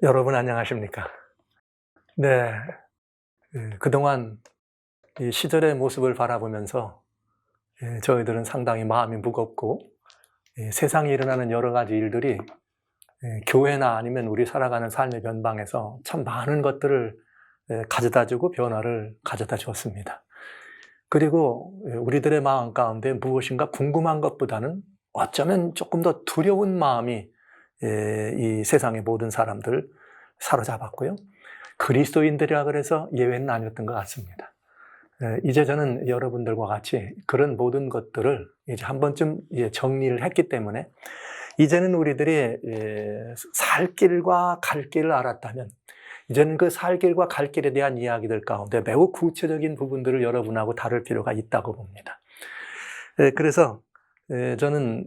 여러분 안녕하십니까? 네. 그동안 이 시절의 모습을 바라보면서 저희들은 상당히 마음이 무겁고 세상에 일어나는 여러 가지 일들이 교회나 아니면 우리 살아가는 삶의 변방에서 참 많은 것들을 가져다 주고 변화를 가져다 주었습니다. 그리고 우리들의 마음 가운데 무엇인가 궁금한 것보다는 어쩌면 조금 더 두려운 마음이 이 세상의 모든 사람들을 사로잡았고요. 그리스도인들이라 그래서 예외는 아니었던 것 같습니다. 이제 저는 여러분들과 같이 그런 모든 것들을 이제 한 번쯤 정리를 했기 때문에 이제는 우리들이 살 길과 갈 길을 알았다면 이제는 그 살 길과 갈 길에 대한 이야기들 가운데 매우 구체적인 부분들을 여러분하고 다룰 필요가 있다고 봅니다. 그래서 저는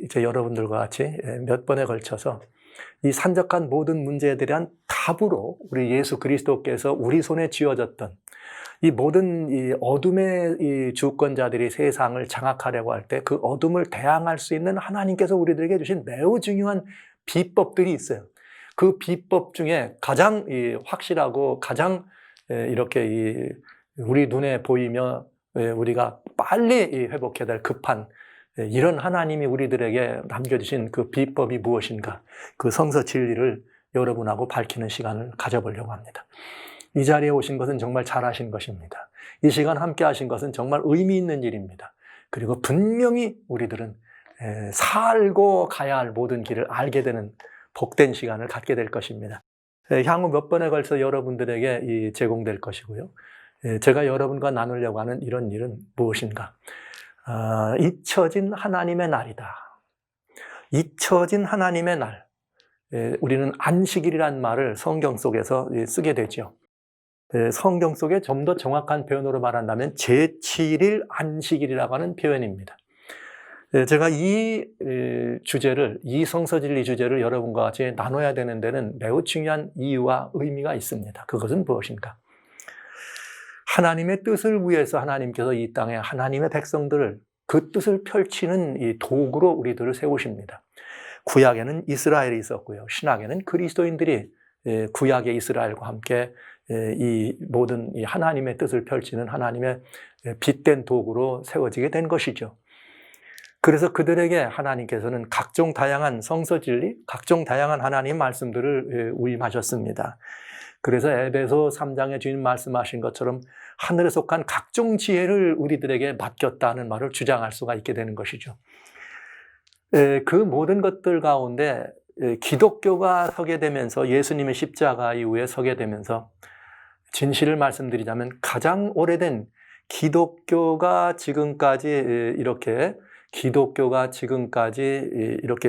이제 여러분들과 같이 몇 번에 걸쳐서 이 산적한 모든 문제에 대한 답으로 우리 예수 그리스도께서 우리 손에 쥐어졌던 이 모든 이 어둠의 이 주권자들이 세상을 장악하려고 할 때 그 어둠을 대항할 수 있는 하나님께서 우리들에게 주신 매우 중요한 비법들이 있어요. 그 비법 중에 가장 확실하고 가장 이렇게 우리 눈에 보이며 우리가 빨리 회복해야 될 급한 이런 하나님이 우리들에게 남겨주신 그 비법이 무엇인가, 그 성서 진리를 여러분하고 밝히는 시간을 가져보려고 합니다. 이 자리에 오신 것은 정말 잘하신 것입니다. 이 시간 함께 하신 것은 정말 의미 있는 일입니다. 그리고 분명히 우리들은 살고 가야 할 모든 길을 알게 되는 복된 시간을 갖게 될 것입니다. 향후 몇 번에 걸쳐 여러분들에게 제공될 것이고요. 제가 여러분과 나누려고 하는 이런 일은 무엇인가? 잊혀진 하나님의 날이다. 잊혀진 하나님의 날. 우리는 안식일이라는 말을 성경 속에서 쓰게 되죠. 성경 속에 좀 더 정확한 표현으로 말한다면 제7일 안식일이라고 하는 표현입니다. 제가 이 주제를, 이 성서진리 주제를 여러분과 같이 나눠야 되는 데는 매우 중요한 이유와 의미가 있습니다. 그것은 무엇인가? 하나님의 뜻을 위해서 하나님께서 이 땅에 하나님의 백성들을 그 뜻을 펼치는 이 도구로 우리들을 세우십니다. 구약에는 이스라엘이 있었고요. 신약에는 그리스도인들이 구약의 이스라엘과 함께 이 모든 이 하나님의 뜻을 펼치는 하나님의 빛된 도구로 세워지게 된 것이죠. 그래서 그들에게 하나님께서는 각종 다양한 성서 진리, 각종 다양한 하나님 말씀들을 위임하셨습니다. 그래서 에베소 3장에 주님 말씀하신 것처럼 하늘에 속한 각종 지혜를 우리들에게 맡겼다는 말을 주장할 수가 있게 되는 것이죠. 그 모든 것들 가운데 기독교가 서게 되면서 예수님의 십자가 이후에 서게 되면서 진실을 말씀드리자면 가장 오래된 기독교가 지금까지 이렇게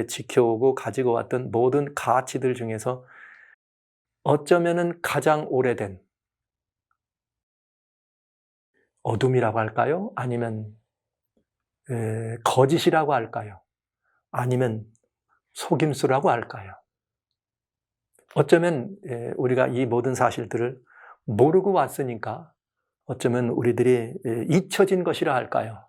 지켜오고 가지고 왔던 모든 가치들 중에서 어쩌면은 가장 오래된 어둠이라고 할까요? 아니면 거짓이라고 할까요? 아니면 속임수라고 할까요? 어쩌면 우리가 이 모든 사실들을 모르고 왔으니까 어쩌면 우리들이 잊혀진 것이라 할까요?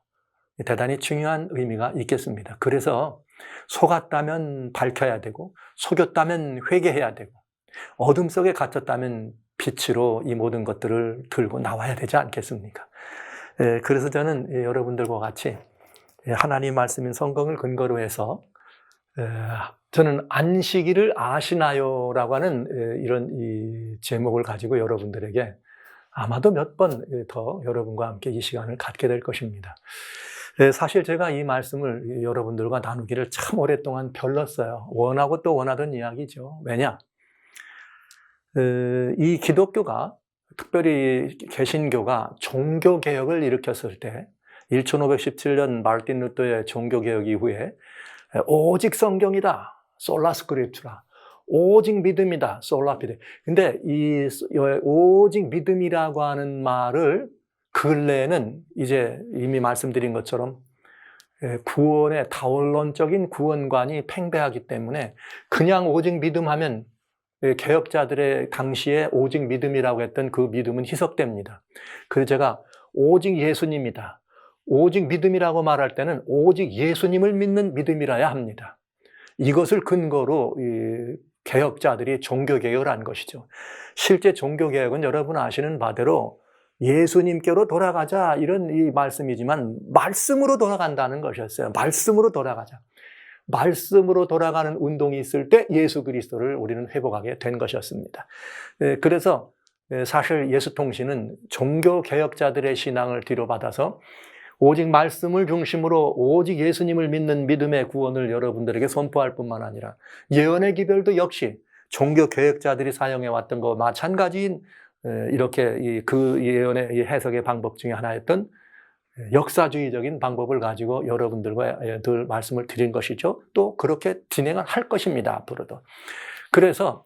대단히 중요한 의미가 있겠습니다. 그래서 속았다면 밝혀야 되고 속였다면 회개해야 되고 어둠 속에 갇혔다면 빛으로 이 모든 것들을 들고 나와야 되지 않겠습니까? 그래서 저는 여러분들과 같이 하나님 말씀인 성경을 근거로 해서 저는 안식일을 아시나요? 라고 하는 이런 이 제목을 가지고 여러분들에게 아마도 몇 번 더 여러분과 함께 이 시간을 갖게 될 것입니다. 사실 제가 이 말씀을 여러분들과 나누기를 참 오랫동안 별렀어요. 원하고 또 원하던 이야기죠. 왜냐? 이 기독교가, 특별히 개신교가 종교개혁을 일으켰을 때 1517년 마르틴 루터의 종교개혁 이후에 오직 성경이다. 솔라 스크립투라. 오직 믿음이다. 솔라 피데. 근데 이 오직 믿음이라고 하는 말을 근래에는 이제 이미 말씀드린 것처럼 구원의 다원론적인 구원관이 팽배하기 때문에 그냥 오직 믿음하면 개혁자들의 당시에 오직 믿음이라고 했던 그 믿음은 희석됩니다. 그래서 제가 오직 예수님이다. 오직 믿음이라고 말할 때는 오직 예수님을 믿는 믿음이라야 합니다. 이것을 근거로 개혁자들이 종교개혁을 한 것이죠. 실제 종교개혁은 여러분 아시는 바대로 예수님께로 돌아가자 이런 이 말씀이지만 말씀으로 돌아간다는 것이었어요. 말씀으로 돌아가자. 말씀으로 돌아가는 운동이 있을 때 예수 그리스도를 우리는 회복하게 된 것이었습니다. 그래서 사실 예수통신은 종교개혁자들의 신앙을 뒤로받아서 오직 말씀을 중심으로 오직 예수님을 믿는 믿음의 구원을 여러분들에게 선포할 뿐만 아니라 예언의 기별도 역시 종교개혁자들이 사용해왔던 것과 마찬가지인 이렇게 그 예언의 해석의 방법 중에 하나였던 역사주의적인 방법을 가지고 여러분들과 늘 말씀을 드린 것이죠. 또 그렇게 진행을 할 것입니다. 앞으로도. 그래서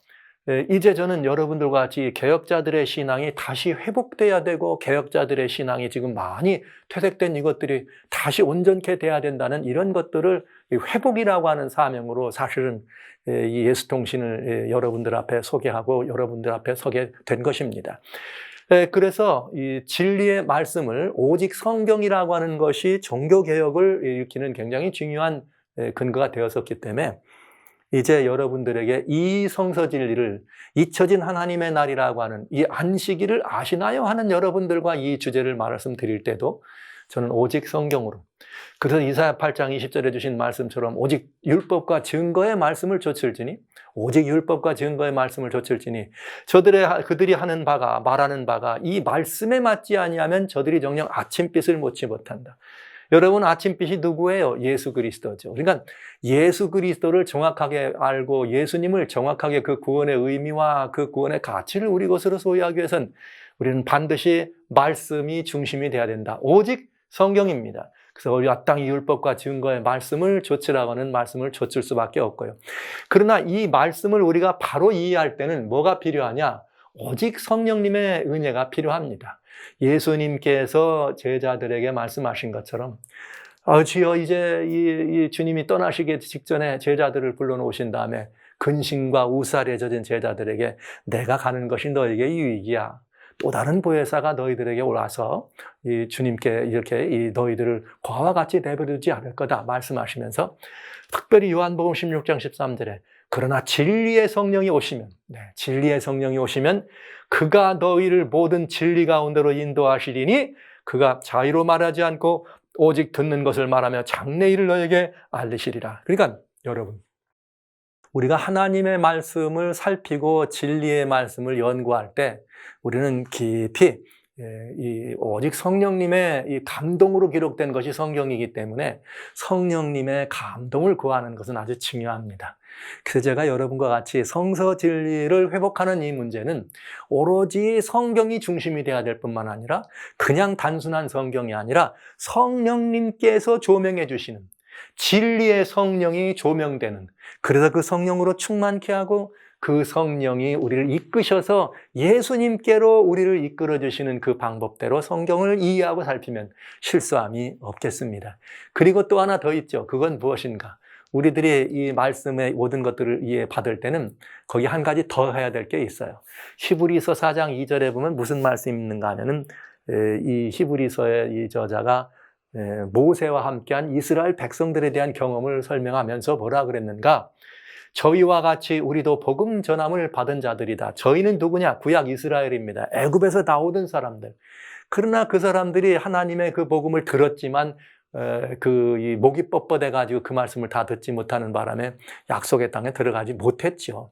이제 저는 여러분들과 같이 개혁자들의 신앙이 다시 회복돼야 되고 개혁자들의 신앙이 지금 많이 퇴색된 이것들이 다시 온전케 돼야 된다는 이런 것들을 회복이라고 하는 사명으로 사실은 이 예수통신을 여러분들 앞에 소개하고 여러분들 앞에 서게 된 것입니다. 그래서 이 진리의 말씀을 오직 성경이라고 하는 것이 종교개혁을 일으키는 굉장히 중요한 근거가 되었었기 때문에 이제 여러분들에게 이 성서진리를 잊혀진 하나님의 날이라고 하는 이 안식일을 아시나요? 하는 여러분들과 이 주제를 말씀드릴 때도 저는 오직 성경으로, 그래서 이사야 8장 20절에 주신 말씀처럼 오직 율법과 증거의 말씀을 좇을지니, 오직 율법과 증거의 말씀을 좇을지니 그들이 하는 바가 말하는 바가 이 말씀에 맞지 아니하면 저들이 정녕 아침빛을 못지 못한다. 여러분, 아침빛이 누구예요? 예수 그리스도죠. 그러니까 예수 그리스도를 정확하게 알고 예수님을 정확하게 그 구원의 의미와 그 구원의 가치를 우리 것으로 소유하기 위해서는 우리는 반드시 말씀이 중심이 돼야 된다. 오직 성경입니다. 그래서 우리 마땅히 율법과 증거의 말씀을 좇으라고 하는 말씀을 좇을 수밖에 없고요. 그러나 이 말씀을 우리가 바로 이해할 때는 뭐가 필요하냐? 오직 성령님의 은혜가 필요합니다. 예수님께서 제자들에게 말씀하신 것처럼 주여, 이제 이 주님이 떠나시기 직전에 제자들을 불러놓으신 다음에 근심과 우살에 젖은 제자들에게 내가 가는 것이 너에게 유익이야. 또 다른 보혜사가 너희들에게 올라서 이 주님께 이렇게 이 너희들을 과와 같이 내버려두지 않을 거다 말씀하시면서 특별히 요한복음 16장 13절에 그러나 진리의 성령이 오시면, 진리의 성령이 오시면 그가 너희를 모든 진리 가운데로 인도하시리니 그가 자의로 말하지 않고 오직 듣는 것을 말하며 장래일을 너에게 알리시리라. 그러니까 여러분, 우리가 하나님의 말씀을 살피고 진리의 말씀을 연구할 때 우리는 깊이 오직 성령님의 이 감동으로 기록된 것이 성경이기 때문에 성령님의 감동을 구하는 것은 아주 중요합니다. 그래서 제가 여러분과 같이 성서 진리를 회복하는 이 문제는 오로지 성경이 중심이 돼야 될 뿐만 아니라 그냥 단순한 성경이 아니라 성령님께서 조명해 주시는 진리의 성령이 조명되는, 그래서 그 성령으로 충만케 하고 그 성령이 우리를 이끄셔서 예수님께로 우리를 이끌어 주시는 그 방법대로 성경을 이해하고 살피면 실수함이 없겠습니다. 그리고 또 하나 더 있죠. 그건 무엇인가? 우리들이 이 말씀의 모든 것들을 이해받을 때는 거기 한 가지 더 해야 될 게 있어요. 히브리서 4장 2절에 보면 무슨 말씀이 있는가 하면은 이 히브리서의 이 저자가 모세와 함께한 이스라엘 백성들에 대한 경험을 설명하면서 뭐라 그랬는가? 저희와 같이 우리도 복음 전함을 받은 자들이다. 저희는 누구냐? 구약 이스라엘입니다. 애굽에서 나오던 사람들. 그러나 그 사람들이 하나님의 그 복음을 들었지만 이 목이 뻣뻣해 가지고 그 말씀을 다 듣지 못하는 바람에 약속의 땅에 들어가지 못했죠.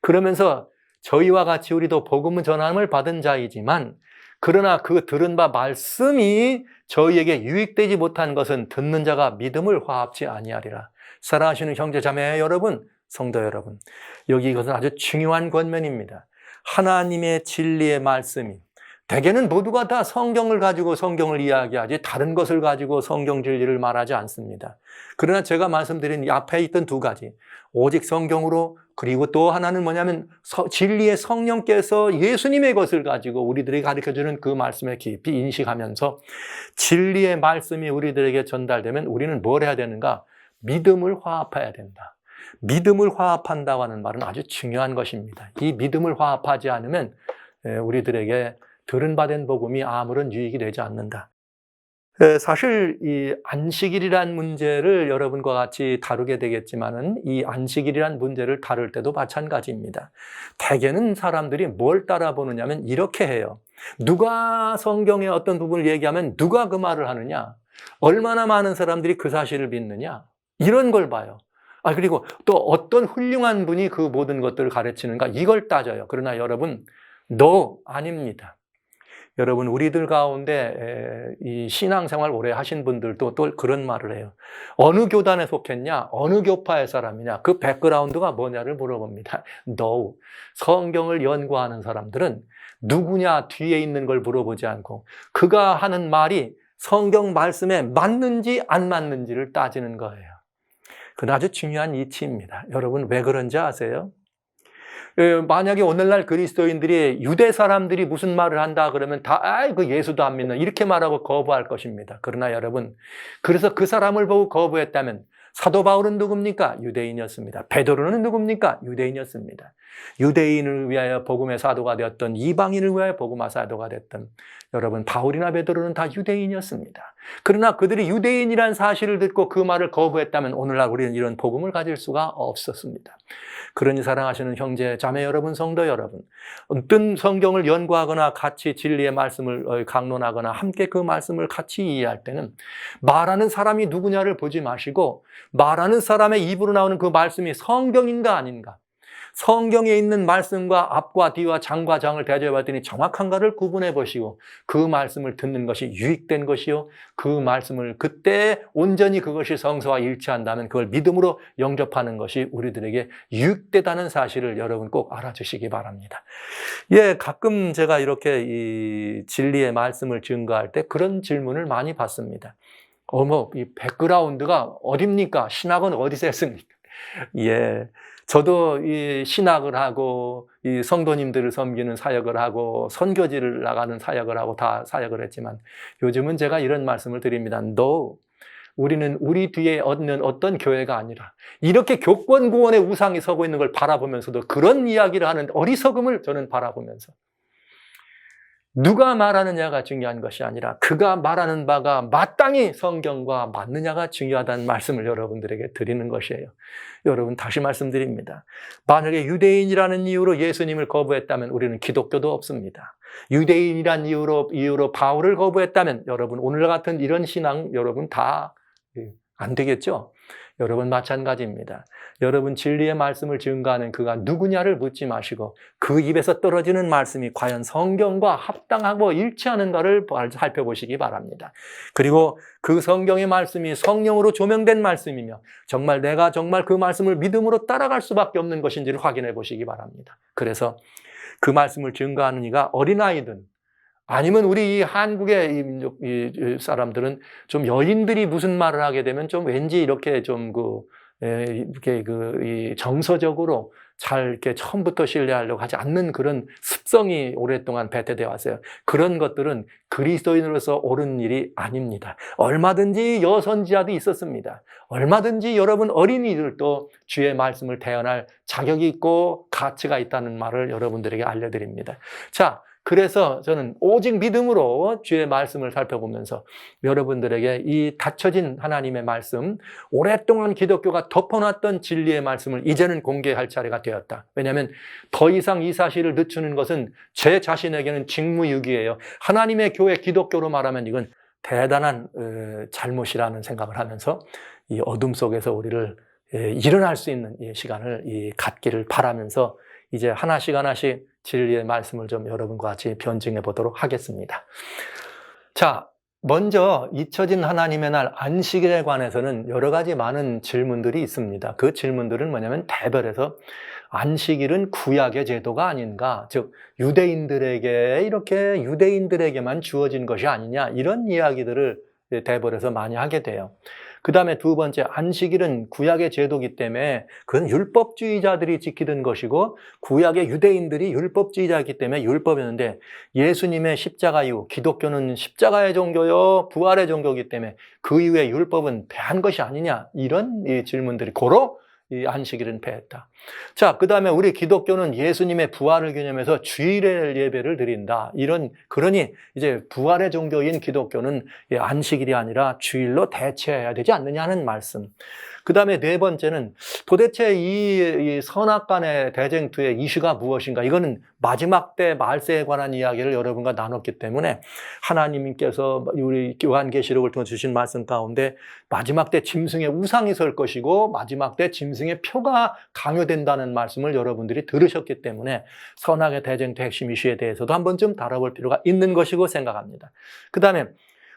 그러면서 저희와 같이 우리도 복음 전함을 받은 자이지만 그러나 그 들은 바 말씀이 저희에게 유익되지 못한 것은 듣는 자가 믿음을 화합치 아니하리라. 사랑하시는 형제 자매 여러분, 성도 여러분, 여기 이것은 아주 중요한 권면입니다. 하나님의 진리의 말씀이 대개는 모두가 다 성경을 가지고 성경을 이야기하지 다른 것을 가지고 성경 진리를 말하지 않습니다. 그러나 제가 말씀드린 이 앞에 있던 두 가지, 오직 성경으로, 그리고 또 하나는 뭐냐면 진리의 성령께서 예수님의 것을 가지고 우리들에게 가르쳐주는 그 말씀을 깊이 인식하면서 진리의 말씀이 우리들에게 전달되면 우리는 뭘 해야 되는가? 믿음을 화합해야 된다. 믿음을 화합한다고 하는 말은 아주 중요한 것입니다. 이 믿음을 화합하지 않으면 우리들에게 들은 바 된 복음이 아무런 유익이 되지 않는다. 사실 이 안식일이란 문제를 여러분과 같이 다루게 되겠지만은 이 안식일이란 문제를 다룰 때도 마찬가지입니다. 대개는 사람들이 뭘 따라보느냐면 이렇게 해요. 누가 성경의 어떤 부분을 얘기하면 누가 그 말을 하느냐? 얼마나 많은 사람들이 그 사실을 믿느냐? 이런 걸 봐요. 그리고 또 어떤 훌륭한 분이 그 모든 것들을 가르치는가? 이걸 따져요. 그러나 여러분, 아닙니다. 여러분, 우리들 가운데 이 신앙생활 오래 하신 분들도 또 그런 말을 해요. 어느 교단에 속했냐? 어느 교파의 사람이냐? 그 백그라운드가 뭐냐를 물어봅니다. 성경을 연구하는 사람들은 누구냐 뒤에 있는 걸 물어보지 않고 그가 하는 말이 성경 말씀에 맞는지 안 맞는지를 따지는 거예요. 그건 아주 중요한 이치입니다. 여러분, 왜 그런지 아세요? 만약에 오늘날 그리스도인들이 유대 사람들이 무슨 말을 한다 그러면 그 예수도 안 믿는 이렇게 말하고 거부할 것입니다. 그러나 여러분, 그래서 그 사람을 보고 거부했다면 사도 바울은 누굽니까? 유대인이었습니다. 베드로는 누굽니까? 유대인이었습니다. 유대인을 위하여 복음의 사도가 되었던, 이방인을 위하여 복음의 사도가 됐던 여러분, 바울이나 베드로는 다 유대인이었습니다. 그러나 그들이 유대인이라는 사실을 듣고 그 말을 거부했다면 오늘날 우리는 이런 복음을 가질 수가 없었습니다. 그러니 사랑하시는 형제, 자매 여러분, 성도 여러분, 어떤 성경을 연구하거나 같이 진리의 말씀을 강론하거나 함께 그 말씀을 같이 이해할 때는 말하는 사람이 누구냐를 보지 마시고 말하는 사람의 입으로 나오는 그 말씀이 성경인가 아닌가, 성경에 있는 말씀과 앞과 뒤와 장과 장을 대조해 봤더니 정확한가를 구분해 보시고 그 말씀을 듣는 것이 유익된 것이요, 그 말씀을 그때 온전히 그것이 성서와 일치한다면 그걸 믿음으로 영접하는 것이 우리들에게 유익되다는 사실을 여러분 꼭 알아주시기 바랍니다. 가끔 제가 이렇게 이 진리의 말씀을 증거할 때 그런 질문을 많이 받습니다. 이 백그라운드가 어딥니까? 신학은 어디서 했습니까? 저도 이 신학을 하고 이 성도님들을 섬기는 사역을 하고 선교지를 나가는 사역을 하고 다 사역을 했지만 요즘은 제가 이런 말씀을 드립니다. 우리는 우리 뒤에 얻는 어떤 교회가 아니라 이렇게 교권구원의 우상이 서고 있는 걸 바라보면서도 그런 이야기를 하는 어리석음을 저는 바라보면서 누가 말하느냐가 중요한 것이 아니라 그가 말하는 바가 마땅히 성경과 맞느냐가 중요하다는 말씀을 여러분들에게 드리는 것이에요. 여러분, 다시 말씀드립니다. 만약에 유대인이라는 이유로 예수님을 거부했다면 우리는 기독교도 없습니다. 유대인이란 이유로 바울을 거부했다면 여러분, 오늘 같은 이런 신앙 여러분 다 안 되겠죠? 여러분 마찬가지입니다. 여러분 진리의 말씀을 증거하는 그가 누구냐를 묻지 마시고 그 입에서 떨어지는 말씀이 과연 성경과 합당하고 일치하는가를 살펴보시기 바랍니다. 그리고 그 성경의 말씀이 성령으로 조명된 말씀이며 내가 정말 그 말씀을 믿음으로 따라갈 수밖에 없는 것인지를 확인해 보시기 바랍니다. 그래서 그 말씀을 증거하는 이가 어린아이든 아니면 우리 이 한국의 이 사람들은 좀 여인들이 무슨 말을 하게 되면 좀 왠지 이렇게 이 정서적으로 잘 이렇게 처음부터 신뢰하려고 하지 않는 그런 습성이 오랫동안 배태되어 왔어요. 그런 것들은 그리스도인으로서 옳은 일이 아닙니다. 얼마든지 여선지자도 있었습니다. 얼마든지 여러분 어린이들도 주의 말씀을 대언할 자격이 있고 가치가 있다는 말을 여러분들에게 알려드립니다. 그래서 저는 오직 믿음으로 주의 말씀을 살펴보면서 여러분들에게 이 닫혀진 하나님의 말씀, 오랫동안 기독교가 덮어놨던 진리의 말씀을 이제는 공개할 차례가 되었다. 왜냐하면 더 이상 이 사실을 늦추는 것은 제 자신에게는 직무유기예요. 하나님의 교회 기독교로 말하면 이건 대단한 잘못이라는 생각을 하면서 이 어둠 속에서 우리를 일어날 수 있는 이 시간을 갖기를 바라면서 이제 하나씩 진리의 말씀을 좀 여러분과 같이 변증해 보도록 하겠습니다. 먼저 잊혀진 하나님의 날 안식일에 관해서는 여러 가지 많은 질문들이 있습니다. 그 질문들은 뭐냐면 대별해서 안식일은 구약의 제도가 아닌가, 즉 유대인들에게만 주어진 것이 아니냐, 이런 이야기들을 대별해서 많이 하게 돼요. 그 다음에 두 번째, 안식일은 구약의 제도이기 때문에 그건 율법주의자들이 지키던 것이고 구약의 유대인들이 율법주의자이기 때문에 율법이었는데 예수님의 십자가 이후 기독교는 십자가의 종교요 부활의 종교이기 때문에 그 이후에 율법은 패한 것이 아니냐, 이런 질문들이 고로 이 안식일은 패했다. 자, 그 다음에 우리 기독교는 예수님의 부활을 기념해서 주일의 예배를 드린다. 그러니 이제 부활의 종교인 기독교는 안식일이 아니라 주일로 대체해야 되지 않느냐는 말씀. 그 다음에 네 번째는 도대체 이 선악간의 대쟁투의 이슈가 무엇인가? 이거는 마지막 때 말세에 관한 이야기를 여러분과 나눴기 때문에 하나님께서 우리 요한계시록을 통해 주신 말씀 가운데 마지막 때 짐승의 우상이 설 것이고 마지막 때 짐승의 표가 강요된다는 말씀을 여러분들이 들으셨기 때문에 선악의 대쟁투 핵심 이슈에 대해서도 한 번쯤 다뤄볼 필요가 있는 것이고 생각합니다. 그 다음에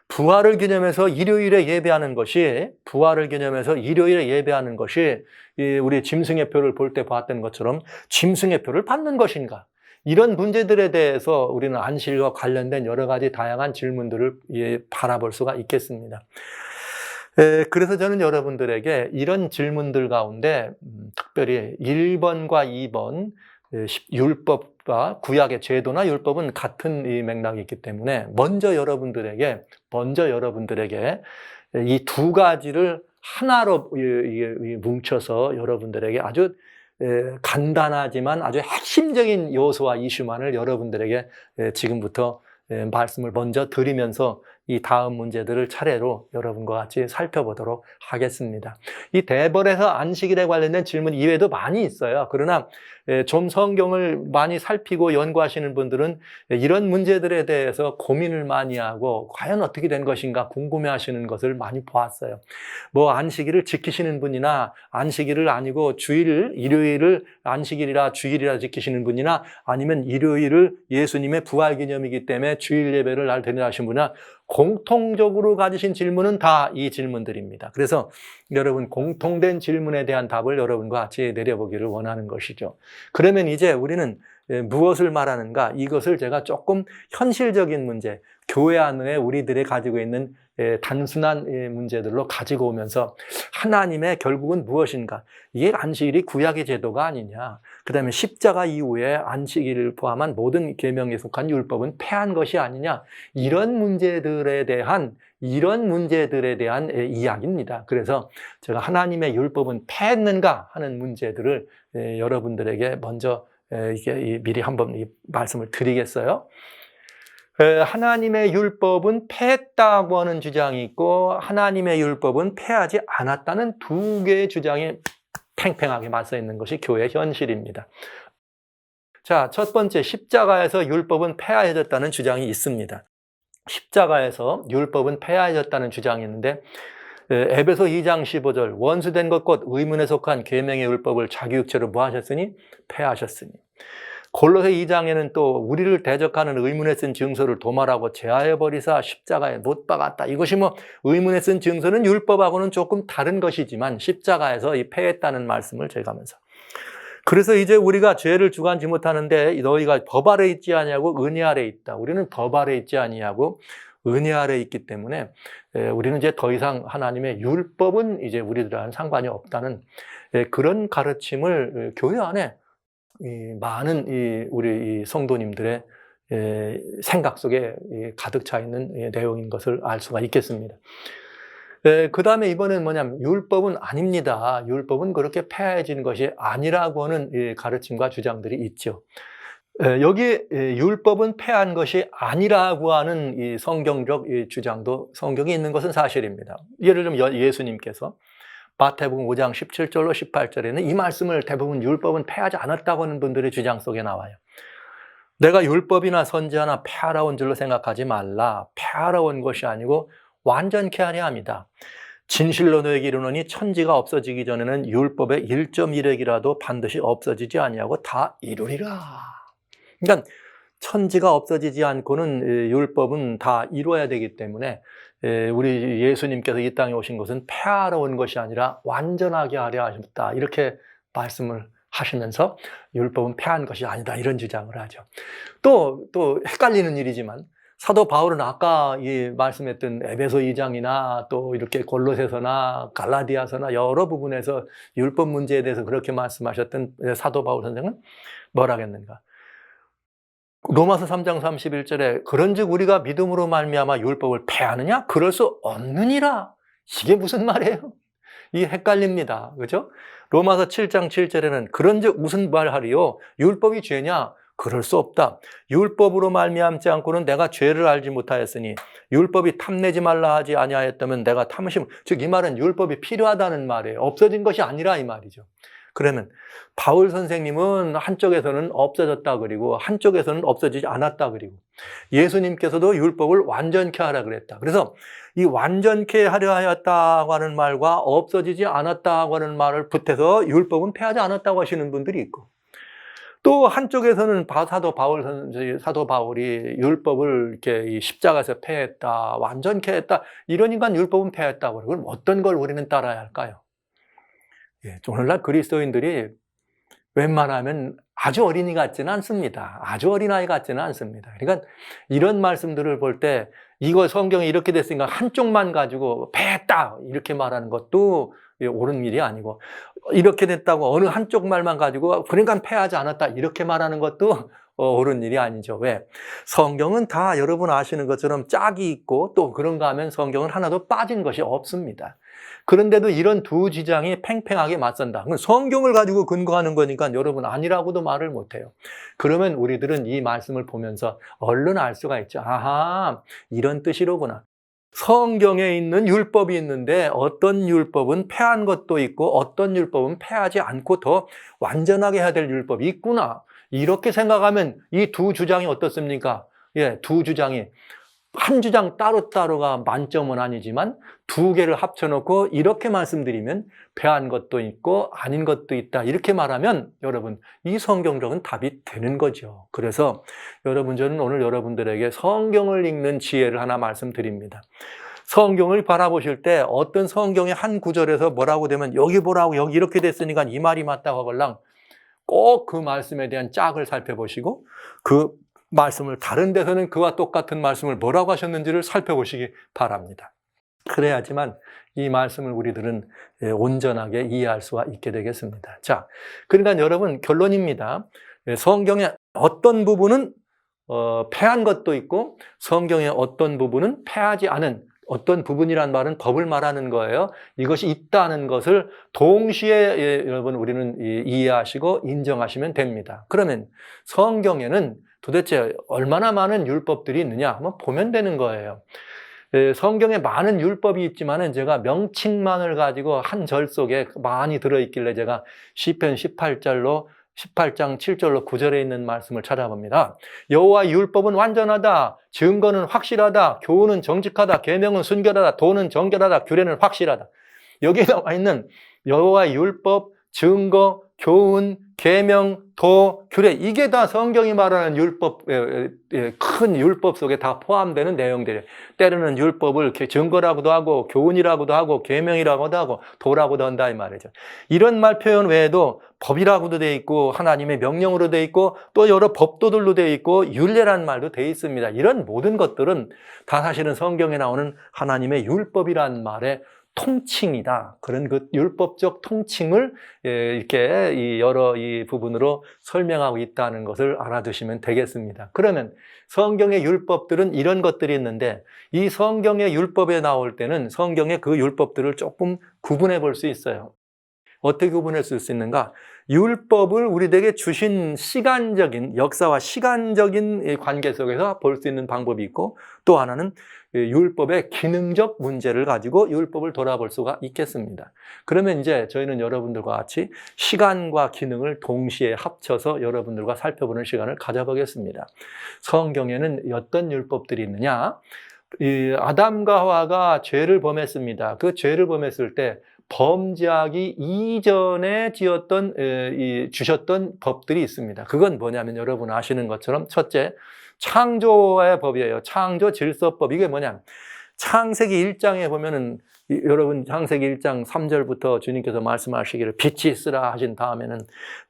부활을 기념해서 일요일에 예배하는 것이 우리 짐승의 표를 볼 때 봤던 것처럼 짐승의 표를 받는 것인가? 이런 문제들에 대해서 우리는 안식일과 관련된 여러 가지 다양한 질문들을 바라볼 수가 있겠습니다. 그래서 저는 여러분들에게 이런 질문들 가운데 특별히 1번과 2번 율법과 구약의 제도나 율법은 같은 이 맥락이 있기 때문에 먼저 여러분들에게 이 두 가지를 하나로 뭉쳐서 여러분들에게 아주 간단하지만 아주 핵심적인 요소와 이슈만을 여러분들에게 지금부터 말씀을 먼저 드리면서 이 다음 문제들을 차례로 여러분과 같이 살펴보도록 하겠습니다. 이 대벌에서 안식일에 관련된 질문 이외에도 많이 있어요. 그러나 좀 성경을 많이 살피고 연구하시는 분들은 이런 문제들에 대해서 고민을 많이 하고 과연 어떻게 된 것인가 궁금해하시는 것을 많이 보았어요. 뭐 안식일을 지키시는 분이나 안식일을 아니고 일요일을 안식일이라 주일이라 지키시는 분이나 아니면 일요일을 예수님의 부활 기념이기 때문에 주일 예배를 날 드리라 하신 분이나 공통적으로 가지신 질문은 다 이 질문들입니다. 그래서 여러분 공통된 질문에 대한 답을 여러분과 같이 내려보기를 원하는 것이죠. 그러면 이제 우리는 무엇을 말하는가? 이것을 제가 조금 현실적인 문제, 교회 안에 우리들이 가지고 있는 단순한 문제들로 가지고 오면서 하나님의 결국은 무엇인가? 이게 안식일이 구약의 제도가 아니냐? 그 다음에 십자가 이후에 안식일을 포함한 모든 계명에 속한 율법은 폐한 것이 아니냐? 이런 문제들에 대한 이야기입니다. 그래서 제가 하나님의 율법은 폐했는가 하는 문제들을 여러분들에게 먼저 미리 한번 이 말씀을 드리겠어요. 하나님의 율법은 폐했다고 하는 주장이 있고 하나님의 율법은 폐하지 않았다는 두 개의 주장이 팽팽하게 맞서 있는 것이 교회의 현실입니다. 자, 첫 번째 십자가에서 율법은 폐하해졌다는 주장이 있습니다. 십자가에서 율법은 폐하해졌다는 주장이 있는데 에베소 2장 15절 원수된 것 곧 의문에 속한 계명의 율법을 자기 육체로 뭐 하셨으니? 폐하셨으니. 골로새 2장에는 또 우리를 대적하는 의문에 쓴 증서를 도말하고 제하여버리사 십자가에 못 박았다. 이것이 뭐 의문에 쓴 증서는 율법하고는 조금 다른 것이지만 십자가에서 이 폐했다는 말씀을 제가 하면서 그래서 이제 우리가 죄를 주관지 못하는데 너희가 법 아래 있지 아니하고 은혜 아래 있다. 우리는 법 아래 있지 아니하고 은혜 아래 있기 때문에 우리는 이제 더 이상 하나님의 율법은 이제 우리들과는 상관이 없다는 그런 가르침을 교회 안에 많은 우리 성도님들의 생각 속에 가득 차 있는 내용인 것을 알 수가 있겠습니다. 그 다음에 이번엔 뭐냐면 율법은 아닙니다. 율법은 그렇게 폐해진 것이 아니라고 하는 가르침과 주장들이 있죠. 여기 율법은 폐한 것이 아니라고 하는 이 성경적 주장도 성경에 있는 것은 사실입니다. 예를 들면 예수님께서 마태복음 5장 17절로 18절에는 이 말씀을 대부분 율법은 폐하지 않았다고 하는 분들의 주장 속에 나와요. 내가 율법이나 선지자나 폐하러 온 줄로 생각하지 말라. 폐하러 온 것이 아니고 완전케 하려 합니다. 진실로 너에게 이르노니 천지가 없어지기 전에는 율법의 1.1획이라도 반드시 없어지지 아니하고 다 이루리라. 그러니까 천지가 없어지지 않고는 율법은 다 이루어야 되기 때문에 우리 예수님께서 이 땅에 오신 것은 폐하러 온 것이 아니라 완전하게 하려 하셨다. 이렇게 말씀을 하시면서 율법은 폐한 것이 아니다. 이런 주장을 하죠. 또 헷갈리는 일이지만 사도 바울은 아까 말씀했던 에베소 2장이나 또 이렇게 골로새서나 갈라디아서나 여러 부분에서 율법 문제에 대해서 그렇게 말씀하셨던 사도 바울 선생은 뭐라 했는가? 로마서 3장 31절에 그런즉 우리가 믿음으로 말미암아 율법을 폐하느냐? 그럴 수 없느니라. 이게 무슨 말이에요? 이 헷갈립니다. 그죠? 로마서 7장 7절에는 그런즉 무슨 말하리요? 율법이 죄냐? 그럴 수 없다. 율법으로 말미암지 않고는 내가 죄를 알지 못하였으니 율법이 탐내지 말라 하지 아니하였다면 내가 탐심, 즉 이 말은 율법이 필요하다는 말이에요. 없어진 것이 아니라 이 말이죠. 그러면 바울 선생님은 한쪽에서는 없어졌다 그리고 한쪽에서는 없어지지 않았다 그리고 예수님께서도 율법을 완전케 하라 그랬다. 그래서 이 완전케 하려 하였다고 하는 말과 없어지지 않았다고 하는 말을 붙여서 율법은 폐하지 않았다고 하시는 분들이 있고, 또 한쪽에서는 사도 바울이 율법을 이렇게 십자가에서 폐했다, 완전케 했다, 이러니까 율법은 폐했다고. 그럼 어떤 걸 우리는 따라야 할까요? 오늘날 그리스도인들이 웬만하면 아주 어린이 같지는 않습니다. 아주 어린아이 같지는 않습니다. 그러니까 이런 말씀들을 볼 때 이거 성경이 이렇게 됐으니까 한쪽만 가지고 폐했다 이렇게 말하는 것도 옳은 일이 아니고, 이렇게 됐다고 어느 한쪽 말만 가지고 그러니까 폐하지 않았다 이렇게 말하는 것도 옳은 일이 아니죠. 왜? 성경은 다 여러분 아시는 것처럼 짝이 있고 또 그런가 하면 성경은 하나도 빠진 것이 없습니다. 그런데도 이런 두 주장이 팽팽하게 맞선다. 성경을 가지고 근거하는 거니까 여러분 아니라고도 말을 못해요. 그러면 우리들은 이 말씀을 보면서 얼른 알 수가 있죠. 아하, 이런 뜻이로구나. 성경에 있는 율법이 있는데 어떤 율법은 폐한 것도 있고 어떤 율법은 폐하지 않고 더 완전하게 해야 될 율법이 있구나. 이렇게 생각하면 이 두 주장이 어떻습니까? 두 주장이 한 주장 따로따로가 만점은 아니지만 두 개를 합쳐놓고 이렇게 말씀드리면 폐한 것도 있고 아닌 것도 있다 이렇게 말하면 여러분 이 성경적인 답이 되는 거죠. 그래서 여러분, 저는 오늘 여러분들에게 성경을 읽는 지혜를 하나 말씀드립니다. 성경을 바라보실 때 어떤 성경의 한 구절에서 뭐라고 되면 여기 보라고 여기 이렇게 됐으니까 이 말이 맞다고 하걸랑 꼭 그 말씀에 대한 짝을 살펴보시고 그 말씀을 다른 데서는 그와 똑같은 말씀을 뭐라고 하셨는지를 살펴보시기 바랍니다. 그래야지만 이 말씀을 우리들은 온전하게 이해할 수가 있게 되겠습니다. 자, 그러니까 여러분 결론입니다. 성경의 어떤 부분은 폐한 것도 있고 성경의 어떤 부분은 폐하지 않은, 어떤 부분이란 말은 법을 말하는 거예요. 이것이 있다는 것을 동시에 여러분 우리는 이해하시고 인정하시면 됩니다. 그러면 성경에는 도대체 얼마나 많은 율법들이 있느냐 한번 보면 되는 거예요. 성경에 많은 율법이 있지만은 제가 명칭만을 가지고 한 절 속에 많이 들어있길래 제가 시편 18장 7절로 9절에 있는 말씀을 찾아봅니다. 여호와의 율법은 완전하다, 증거는 확실하다, 교훈은 정직하다, 계명은 순결하다, 도는 정결하다, 규례는 확실하다. 여기에 나와 있는 여호와의 율법, 증거, 교훈, 계명, 도, 규례, 이게 다 성경이 말하는 율법, 큰 율법 속에 다 포함되는 내용들이에요. 때로는 율법을 이렇게 증거라고도 하고 교훈이라고도 하고 계명이라고도 하고 도라고도 한다 이 말이죠. 이런 말 표현 외에도 법이라고도 돼 있고 하나님의 명령으로 돼 있고 또 여러 법도들로 돼 있고 율례란 말도 돼 있습니다. 이런 모든 것들은 다 사실은 성경에 나오는 하나님의 율법이란 말에 통칭이다. 그런 그 율법적 통칭을 이렇게 여러 이 부분으로 설명하고 있다는 것을 알아두시면 되겠습니다. 그러면 성경의 율법들은 이런 것들이 있는데 이 성경의 율법에 나올 때는 성경의 그 율법들을 조금 구분해 볼 수 있어요. 어떻게 구분할 수 있는가? 율법을 우리에게 주신 시간적인 역사와 시간적인 관계 속에서 볼 수 있는 방법이 있고, 또 하나는 율법의 기능적 문제를 가지고 율법을 돌아볼 수가 있겠습니다. 그러면 이제 저희는 여러분들과 같이 시간과 기능을 동시에 합쳐서 여러분들과 살펴보는 시간을 가져보겠습니다. 성경에는 어떤 율법들이 있느냐? 아담과 하와가 죄를 범했습니다. 그 죄를 범했을 때 범죄하기 이전에 주셨던 법들이 있습니다. 그건 뭐냐면 여러분 아시는 것처럼 첫째, 창조의 법이에요. 창조 질서법. 이게 뭐냐? 창세기 1장에 보면은 여러분 창세기 1장 3절부터 주님께서 말씀하시기를 빛이 있으라 하신 다음에는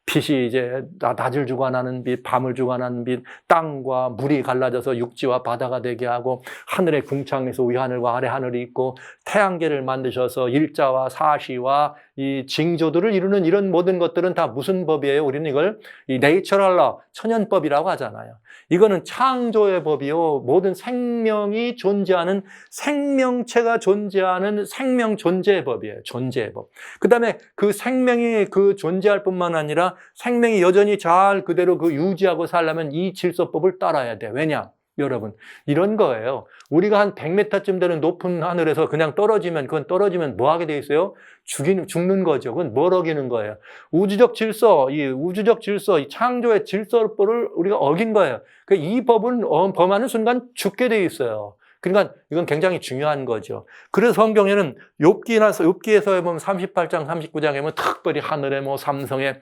빛이 이제 낮을 주관하는 빛, 밤을 주관하는 빛, 땅과 물이 갈라져서 육지와 바다가 되게 하고 하늘의 궁창에서 위 하늘과 아래 하늘이 있고 태양계를 만드셔서 일자와 사시와 이 징조들을 이루는 이런 모든 것들은 다 무슨 법이에요? 우리는 이걸 이 내이처럴 러, 천연법이라고 하잖아요. 이거는 창조의 법이요. 모든 생명이 존재하는 생명체가 존재하는 뭐냐면 생명 존재의 법이에요. 존재의 법. 그 다음에 그 생명이 그 존재할 뿐만 아니라 생명이 여전히 잘 그대로 그 유지하고 살려면 이 질서법을 따라야 돼. 왜냐? 여러분, 이런 거예요. 우리가 한 100m쯤 되는 높은 하늘에서 그냥 떨어지면, 그건 떨어지면 뭐 하게 돼 있어요? 죽는 거죠. 그건 뭘 어기는 거예요? 우주적 질서, 이 창조의 질서법을 우리가 어긴 거예요. 이 법은 범하는 순간 죽게 돼 있어요. 그러니까 이건 굉장히 중요한 거죠. 그래서 성경에는 욥기에서 보면 38장, 39장에 보면 특별히 하늘에 뭐 삼성에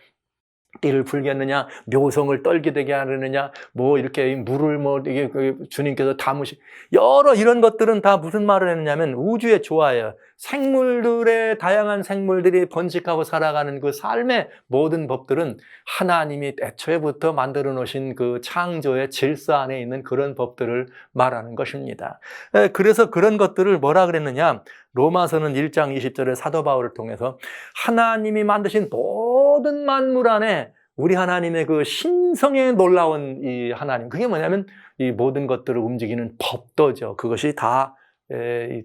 띠를 풀겠느냐, 묘성을 떨게 되게 하느냐, 뭐 이렇게 물을 뭐 이게 주님께서 담으시 여러 이런 것들은 다 무슨 말을 했냐면 우주의 조화예요. 생물들의 다양한 생물들이 번식하고 살아가는 그 삶의 모든 법들은 하나님이 애초에부터 만들어 놓으신 그 창조의 질서 안에 있는 그런 법들을 말하는 것입니다. 그래서 그런 것들을 뭐라 그랬느냐? 로마서는 1장 20절에 사도 바울을 통해서 하나님이 만드신 모든 만물 안에 우리 하나님의 그 신성에 놀라운 이 하나님, 그게 뭐냐면 이 모든 것들을 움직이는 법도죠. 그것이 다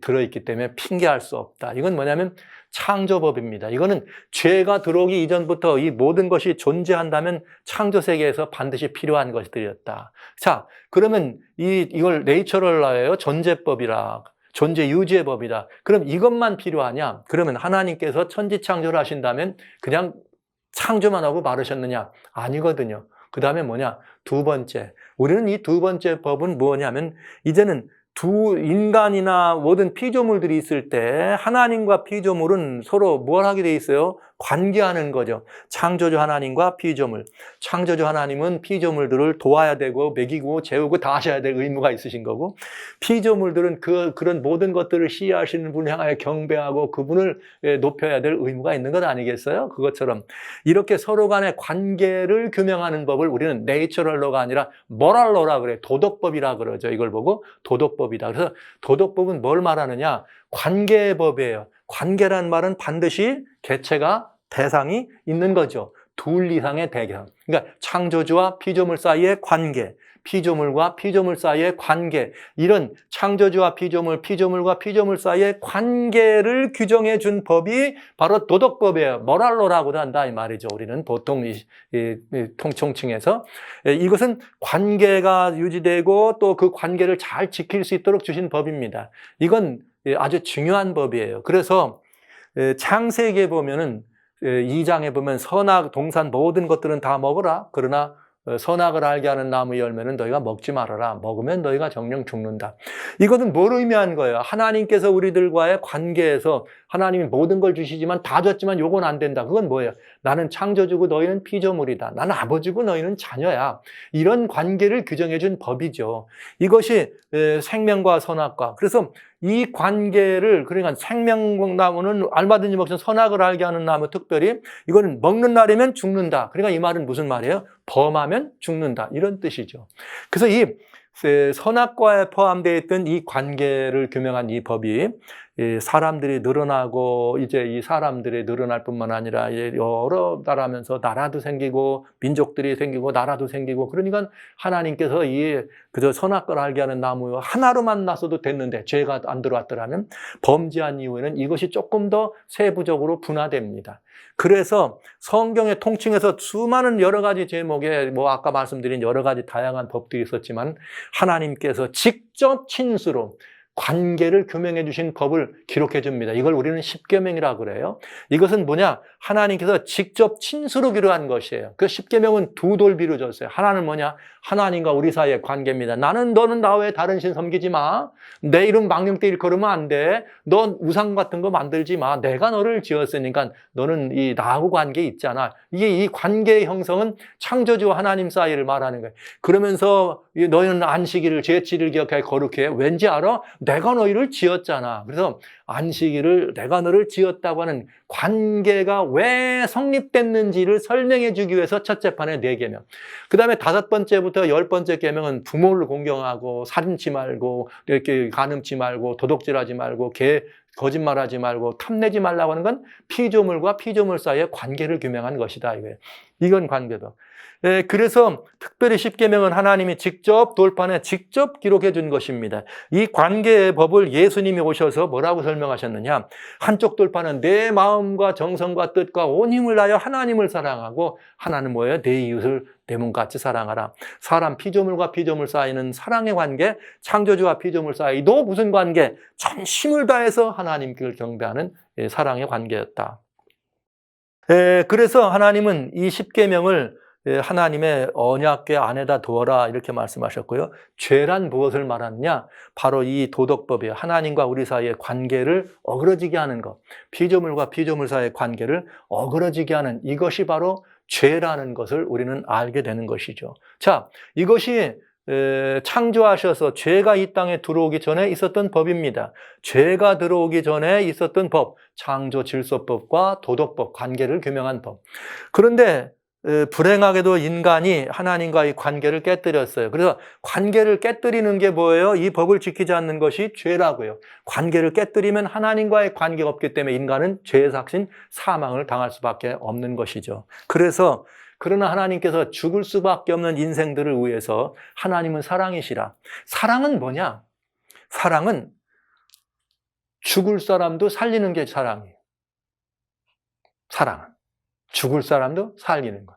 들어있기 때문에 핑계할 수 없다. 이건 뭐냐면 창조법입니다. 이거는 죄가 들어오기 이전부터 이 모든 것이 존재한다면 창조 세계에서 반드시 필요한 것들이었다. 자, 그러면 이걸 네이처럴 라예요. 존재법이라. 존재 유지의 법이다. 그럼 이것만 필요하냐? 그러면 하나님께서 천지창조를 하신다면 그냥 창조만 하고 마르셨느냐? 아니거든요. 그 다음에 뭐냐? 두 번째. 우리는 이 두 번째 법은 뭐냐면 이제는 두 인간이나 모든 피조물들이 있을 때 하나님과 피조물은 서로 뭘 하게 돼 있어요? 관계하는 거죠. 창조주 하나님과 피조물. 창조주 하나님은 피조물들을 도와야 되고 먹이고 재우고 다 하셔야 될 의무가 있으신 거고, 피조물들은 그런 모든 것들을 시해하시는 분을 향하여 경배하고 그분을 높여야 될 의무가 있는 것 아니겠어요? 그것처럼 이렇게 서로 간의 관계를 규명하는 법을 우리는 네이처럴로가 아니라 모랄로라 그래요. 도덕법이라 그러죠. 이걸 보고 도덕법이다. 그래서 도덕법은 뭘 말하느냐? 관계의 법이에요. 관계란 말은 반드시 개체가 대상이 있는 거죠. 둘 이상의 대상. 그러니까 창조주와 피조물 사이의 관계, 피조물과 피조물 사이의 관계, 이런 창조주와 피조물과 피조물 사이의 관계를 규정해 준 법이 바로 도덕법이에요. 모랄로라고도 한다 이 말이죠. 우리는 보통 통칭해서 이것은 관계가 유지되고 또 그 관계를 잘 지킬 수 있도록 주신 법입니다. 이건 아주 중요한 법이에요. 그래서 창세기에 보면은 2장에 보면 선악, 동산 모든 것들은 다 먹어라. 그러나 선악을 알게 하는 나무 열매는 너희가 먹지 말아라. 먹으면 너희가 정령 죽는다. 이것은 뭘 의미하는 거예요? 하나님께서 우리들과의 관계에서 하나님이 모든 걸 주시지만 다 줬지만 요건 안 된다. 그건 뭐예요? 나는 창조주고 너희는 피조물이다. 나는 아버지고 너희는 자녀야. 이런 관계를 규정해 준 법이죠. 이것이 생명과 선악과. 그래서 이 관계를, 그러니까 생명나무는 얼마든지 먹지만 선악을 알게 하는 나무, 특별히 이거는 먹는 날이면 죽는다. 그러니까 이 말은 무슨 말이에요? 범하면 죽는다. 이런 뜻이죠. 그래서 이 선악과에 포함되어 있던 이 관계를 규명한 이 법이 사람들이 늘어나고, 이제 이 사람들이 늘어날 뿐만 아니라 여러 나라면서 나라도 생기고 민족들이 생기고 나라도 생기고, 그러니까 하나님께서 그저 선악과를 알게 하는 나무 하나로만 나서도 됐는데 죄가 안 들어왔더라면 범죄한 이후에는 이것이 조금 더 세부적으로 분화됩니다. 그래서 성경의 통칭에서 수많은 여러 가지 제목에 아까 말씀드린 여러 가지 다양한 법들이 있었지만 하나님께서 직접 친수로 관계를 규명해 주신 법을 기록해 줍니다. 이걸 우리는 십계명이라고 그래요. 이것은 뭐냐? 하나님께서 직접 친수로 기록한 것이에요. 그 십계명은 두 돌비로 줬어요. 하나는 뭐냐? 하나님과 우리 사이의 관계입니다. 너는 나 외에 다른 신 섬기지 마. 내 이름 망령되 일컬으면 안 돼. 너 우상 같은 거 만들지 마. 내가 너를 지었으니까 너는 나하고 관계 있잖아. 이 관계의 형성은 창조주와 하나님 사이를 말하는 거예요. 그러면서 너희는 안식일을 제7일 기억하여 거룩해. 왠지 알아? 내가 너희를 지었잖아. 그래서 안식일을 내가 너를 지었다고 하는 관계가 왜 성립됐는지를 설명해 주기 위해서 첫째 판에 4계명. 그 다음에 5번째부터 10번째 계명은 부모를 공경하고 살인치 말고 이렇게 간음치 말고 도둑질하지 말고 거짓말하지 말고 탐내지 말라고 하는 건 피조물과 피조물 사이의 관계를 규명한 것이다. 이건 관계도. 그래서 특별히 십계명은 하나님이 직접 돌판에 직접 기록해 준 것입니다. 이 관계의 법을 예수님이 오셔서 뭐라고 설명하셨느냐? 한쪽 돌판은 내 마음과 정성과 뜻과 온 힘을 다하여 하나님을 사랑하고, 하나는 뭐예요? 내 이웃을 내 몸같이 사랑하라. 사람 피조물과 피조물 사이는 사랑의 관계, 창조주와 피조물 사이도 무슨 관계? 전심을 다해서 하나님께 경배하는 사랑의 관계였다. 그래서 하나님은 이 십계명을 하나님의 언약궤 안에다 두어라 이렇게 말씀하셨고요. 죄란 무엇을 말하느냐? 바로 이 도덕법이에요. 하나님과 우리 사이의 관계를 어그러지게 하는 것, 피조물과 피조물 사이의 관계를 어그러지게 하는 이것이 바로 죄라는 것을 우리는 알게 되는 것이죠. 자, 이것이 창조하셔서 죄가 이 땅에 들어오기 전에 있었던 법입니다. 죄가 들어오기 전에 있었던 법, 창조 질서법과 도덕법, 관계를 규명한 법. 그런데 불행하게도 인간이 하나님과의 관계를 깨뜨렸어요. 그래서 관계를 깨뜨리는 게 뭐예요? 이 법을 지키지 않는 것이 죄라고요. 관계를 깨뜨리면 하나님과의 관계가 없기 때문에 인간은 죄의 삭신, 사망을 당할 수밖에 없는 것이죠. 그러나 하나님께서 죽을 수밖에 없는 인생들을 위해서 하나님은 사랑이시라. 사랑은 뭐냐? 사랑은 죽을 사람도 살리는 게 사랑이에요. 사랑은 죽을 사람도 살리는 것.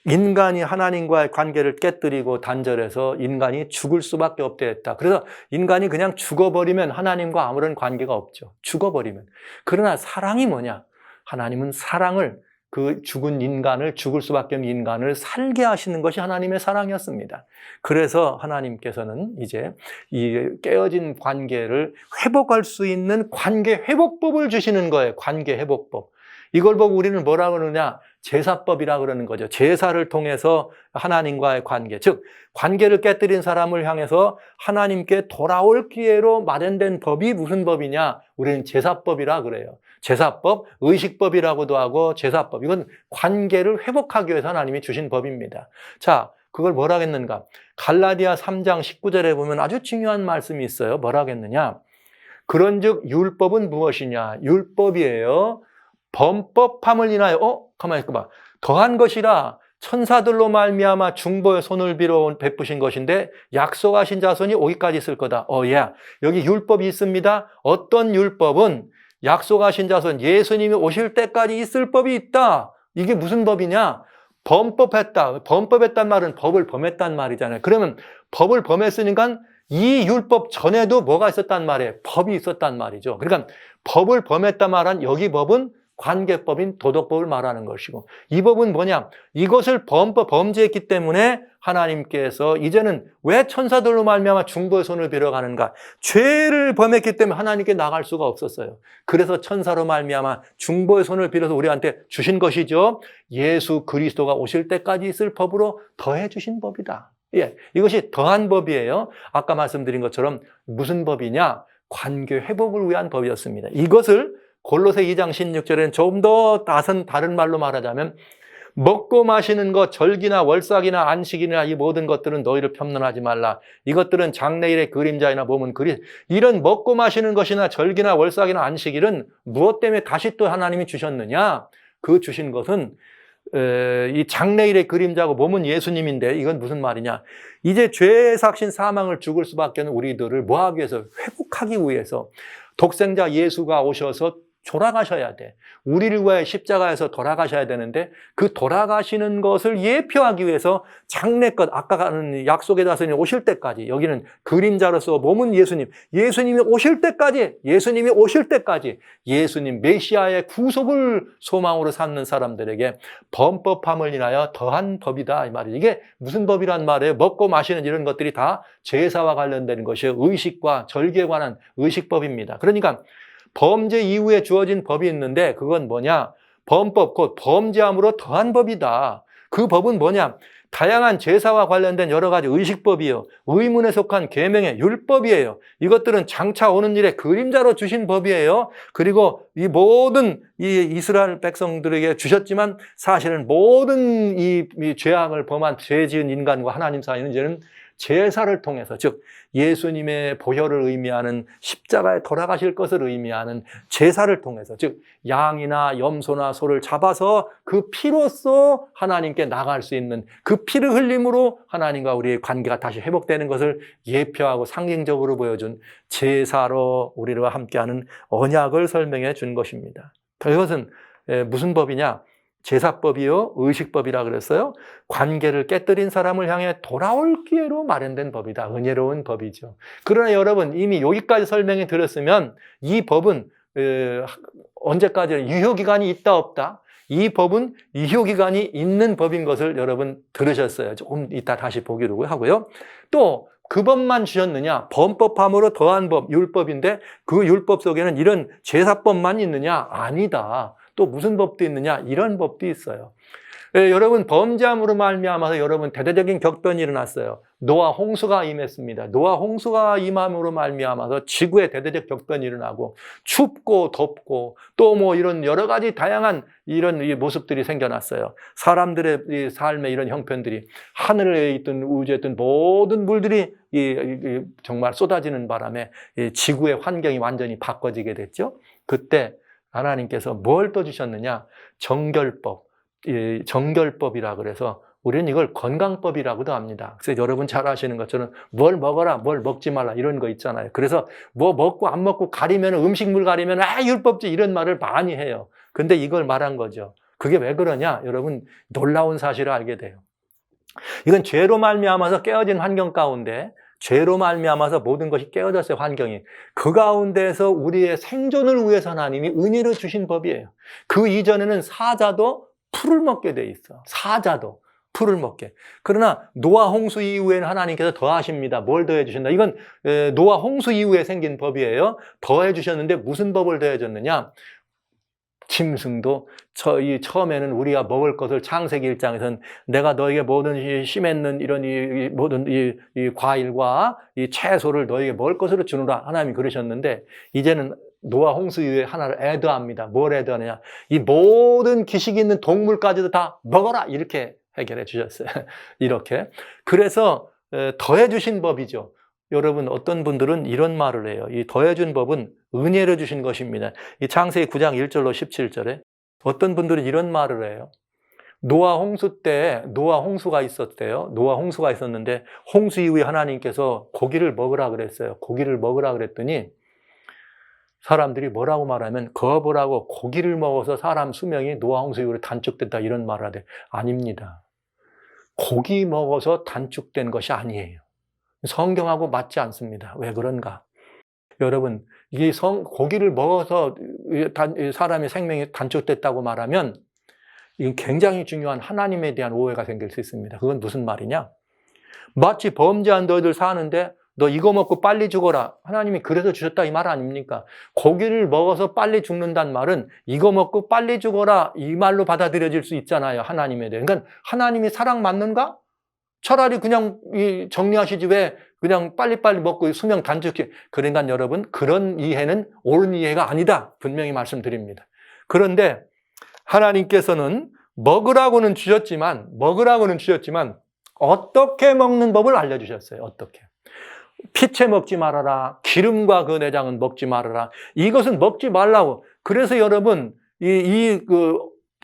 인간이 하나님과의 관계를 깨뜨리고 단절해서 인간이 죽을 수밖에 없게 했다. 그래서 인간이 그냥 죽어버리면 하나님과 아무런 관계가 없죠. 죽어버리면. 그러나 사랑이 뭐냐? 하나님은 사랑을, 그 죽은 인간을, 죽을 수밖에 없는 인간을 살게 하시는 것이 하나님의 사랑이었습니다. 그래서 하나님께서는 이제 이 깨어진 관계를 회복할 수 있는 관계 회복법을 주시는 거예요. 관계 회복법. 이걸 보고 우리는 뭐라 그러느냐? 제사법이라 그러는 거죠. 제사를 통해서 하나님과의 관계, 즉 관계를 깨뜨린 사람을 향해서 하나님께 돌아올 기회로 마련된 법이 무슨 법이냐? 우리는 제사법이라 그래요. 제사법, 의식법이라고도 하고 제사법. 이건 관계를 회복하기 위해서 하나님이 주신 법입니다. 자, 그걸 뭐라 했는가? 갈라디아 3장 19절에 보면 아주 중요한 말씀이 있어요. 뭐라 했느냐? 그런즉 율법은 무엇이냐? 율법이에요. 범법함을 인하여 가만히 있어봐. 더한 것이라 천사들로 말미암아 중보의 손을 빌어 베푸신 것인데 약속하신 자손이 오기까지 있을 거다. 여기 율법이 있습니다. 어떤 율법은 약속하신 자손 예수님이 오실 때까지 있을 법이 있다. 이게 무슨 법이냐? 범법했다. 범법했단 말은 법을 범했단 말이잖아요. 그러면 법을 범했으니까 이 율법 전에도 뭐가 있었단 말이에요? 법이 있었단 말이죠. 그러니까 법을 범했단 말은 여기 법은 관계법인 도덕법을 말하는 것이고, 이 법은 뭐냐? 이것을 범죄했기 때문에 하나님께서 이제는 왜 천사들로 말미암아 중보의 손을 빌어가는가? 죄를 범했기 때문에 하나님께 나갈 수가 없었어요. 그래서 천사로 말미암아 중보의 손을 빌어서 우리한테 주신 것이죠. 예수 그리스도가 오실 때까지 있을 법으로 더해 주신 법이다. 이것이 더한 법이에요. 아까 말씀드린 것처럼 무슨 법이냐? 관계 회복을 위한 법이었습니다. 이것을 골로새 2장 16절에는 좀 더 다른 말로 말하자면 먹고 마시는 것, 절기나 월삭이나 안식이나 이 모든 것들은 너희를 편론하지 말라. 이것들은 장래일의 그림자이나 몸은 이런 먹고 마시는 것이나 절기나 월삭이나 안식일은 무엇 때문에 다시 또 하나님이 주셨느냐? 그 주신 것은 이 장래일의 그림자고 몸은 예수님인데 이건 무슨 말이냐? 이제 죄의 삭신 사망을 죽을 수밖에 없는 우리들을 뭐하기 위해서? 회복하기 위해서 독생자 예수가 오셔서 돌아가셔야 돼. 우리를 위해 십자가에서 돌아가셔야 되는데 그 돌아가시는 것을 예표하기 위해서 장래껏 아까 가는 약속의 자손이 오실 때까지, 여기는 그림자로서 몸은 예수님이 오실 때까지, 예수님 메시아의 구속을 소망으로 삼는 사람들에게 범법함을 인하여 더한 법이다 이 말이에요. 이게 무슨 법이란 말이에요? 먹고 마시는 이런 것들이 다 제사와 관련된 것이에요. 의식과 절기에 관한 의식법입니다. 그러니까 범죄 이후에 주어진 법이 있는데 그건 뭐냐? 범법, 곧 범죄함으로 더한 법이다. 그 법은 뭐냐? 다양한 제사와 관련된 여러 가지 의식법이에요. 의문에 속한 계명의 율법이에요. 이것들은 장차 오는 일의 그림자로 주신 법이에요. 그리고 이 모든 이 이스라엘 백성들에게 주셨지만 사실은 모든 이 죄악을 범한 죄 지은 인간과 하나님 사이는 이제는 제사를 통해서, 즉 예수님의 보혈을 의미하는 십자가에 돌아가실 것을 의미하는 제사를 통해서, 즉 양이나 염소나 소를 잡아서 그 피로써 하나님께 나갈 수 있는, 그 피를 흘림으로 하나님과 우리의 관계가 다시 회복되는 것을 예표하고 상징적으로 보여준 제사로 우리와 함께하는 언약을 설명해 준 것입니다. 이것은 무슨 법이냐? 제사법이요, 의식법이라 그랬어요. 관계를 깨뜨린 사람을 향해 돌아올 기회로 마련된 법이다. 은혜로운 법이죠. 그러나 여러분, 이미 여기까지 설명해 드렸으면 이 법은 언제까지 유효기간이 있다 없다? 이 법은 유효기간이 있는 법인 것을 여러분 들으셨어요. 조금 이따 다시 보기로 하고요. 또 그 법만 주셨느냐? 범법함으로 더한 법, 율법인데 그 율법 속에는 이런 제사법만 있느냐? 아니다. 또 무슨 법도 있느냐? 이런 법도 있어요. 여러분, 범죄함으로 말미암아서 여러분 대대적인 격변이 일어났어요. 노아 홍수가 임했습니다. 노아 홍수가 임함으로 말미암아서 지구에 대대적 격변이 일어나고 춥고 덥고 또 뭐 이런 여러 가지 다양한 이런 모습들이 생겨났어요. 사람들의 삶의 이런 형편들이, 하늘에 있던 우주에 있던 모든 물들이 정말 쏟아지는 바람에 지구의 환경이 완전히 바꿔지게 됐죠. 그때 하나님께서 뭘 또 주셨느냐? 정결법. 정결법이라 그래서 우리는 이걸 건강법이라고도 합니다. 그래서 여러분 잘 아시는 것처럼 뭘 먹어라, 뭘 먹지 말라 이런 거 있잖아요. 그래서 뭐 먹고 안 먹고 가리면, 음식물 가리면 율법지 이런 말을 많이 해요. 근데 이걸 말한 거죠. 그게 왜 그러냐? 여러분 놀라운 사실을 알게 돼요. 이건 죄로 말미암아서 깨어진 환경 가운데, 죄로 말미암아서 모든 것이 깨어졌어요, 환경이. 그 가운데서 우리의 생존을 위해서 하나님이 은혜로 주신 법이에요. 그 이전에는 사자도 풀을 먹게 돼 있어. 사자도 풀을 먹게. 그러나 노아 홍수 이후에는 하나님께서 더하십니다. 뭘 더해 주신다? 이건 노아 홍수 이후에 생긴 법이에요. 더해 주셨는데 무슨 법을 더해 줬느냐? 짐승도 처음에는 우리가 먹을 것을 창세기 1장에서는 내가 너에게 모든 심했는 이런 모든 이 과일과 이 채소를 너에게 먹을 것으로 주노라 하나님이 그러셨는데, 이제는 노아 홍수 이후에 하나를 애드합니다. 뭘 애드하느냐? 이 모든 기식 있는 동물까지도 다 먹어라 이렇게 해결해 주셨어요. 이렇게. 그래서 더해 주신 법이죠. 여러분, 어떤 분들은 이런 말을 해요. 이 더해준 법은 은혜로 주신 것입니다. 이 창세기 9장 1절로 17절에 어떤 분들은 이런 말을 해요. 노아 홍수 때 노아 홍수가 있었대요. 노아 홍수가 있었는데 홍수 이후에 하나님께서 고기를 먹으라 그랬어요. 고기를 먹으라 그랬더니 사람들이 뭐라고 말하면, 거보라고 고기를 먹어서 사람 수명이 노아 홍수 이후에 단축됐다 이런 말을 하대. 아닙니다. 고기 먹어서 단축된 것이 아니에요. 성경하고 맞지 않습니다. 왜 그런가? 여러분, 이 고기를 먹어서 사람의 생명이 단축됐다고 말하면 이건 굉장히 중요한 하나님에 대한 오해가 생길 수 있습니다. 그건 무슨 말이냐? 마치 범죄한 너희들 사는데 너 이거 먹고 빨리 죽어라. 하나님이 그래서 주셨다 이 말 아닙니까? 고기를 먹어서 빨리 죽는다는 말은 이거 먹고 빨리 죽어라 이 말로 받아들여질 수 있잖아요. 하나님에 대해. 그러니까 하나님이 사랑 맞는가? 차라리 그냥 정리하시지 왜 그냥 빨리빨리 먹고 수명 단축해. 그러니까 여러분, 그런 이해는 옳은 이해가 아니다. 분명히 말씀드립니다. 그런데 하나님께서는 먹으라고는 주셨지만 어떻게 먹는 법을 알려주셨어요. 어떻게. 피채 먹지 말아라. 기름과 그 내장은 먹지 말아라. 이것은 먹지 말라고. 그래서 여러분,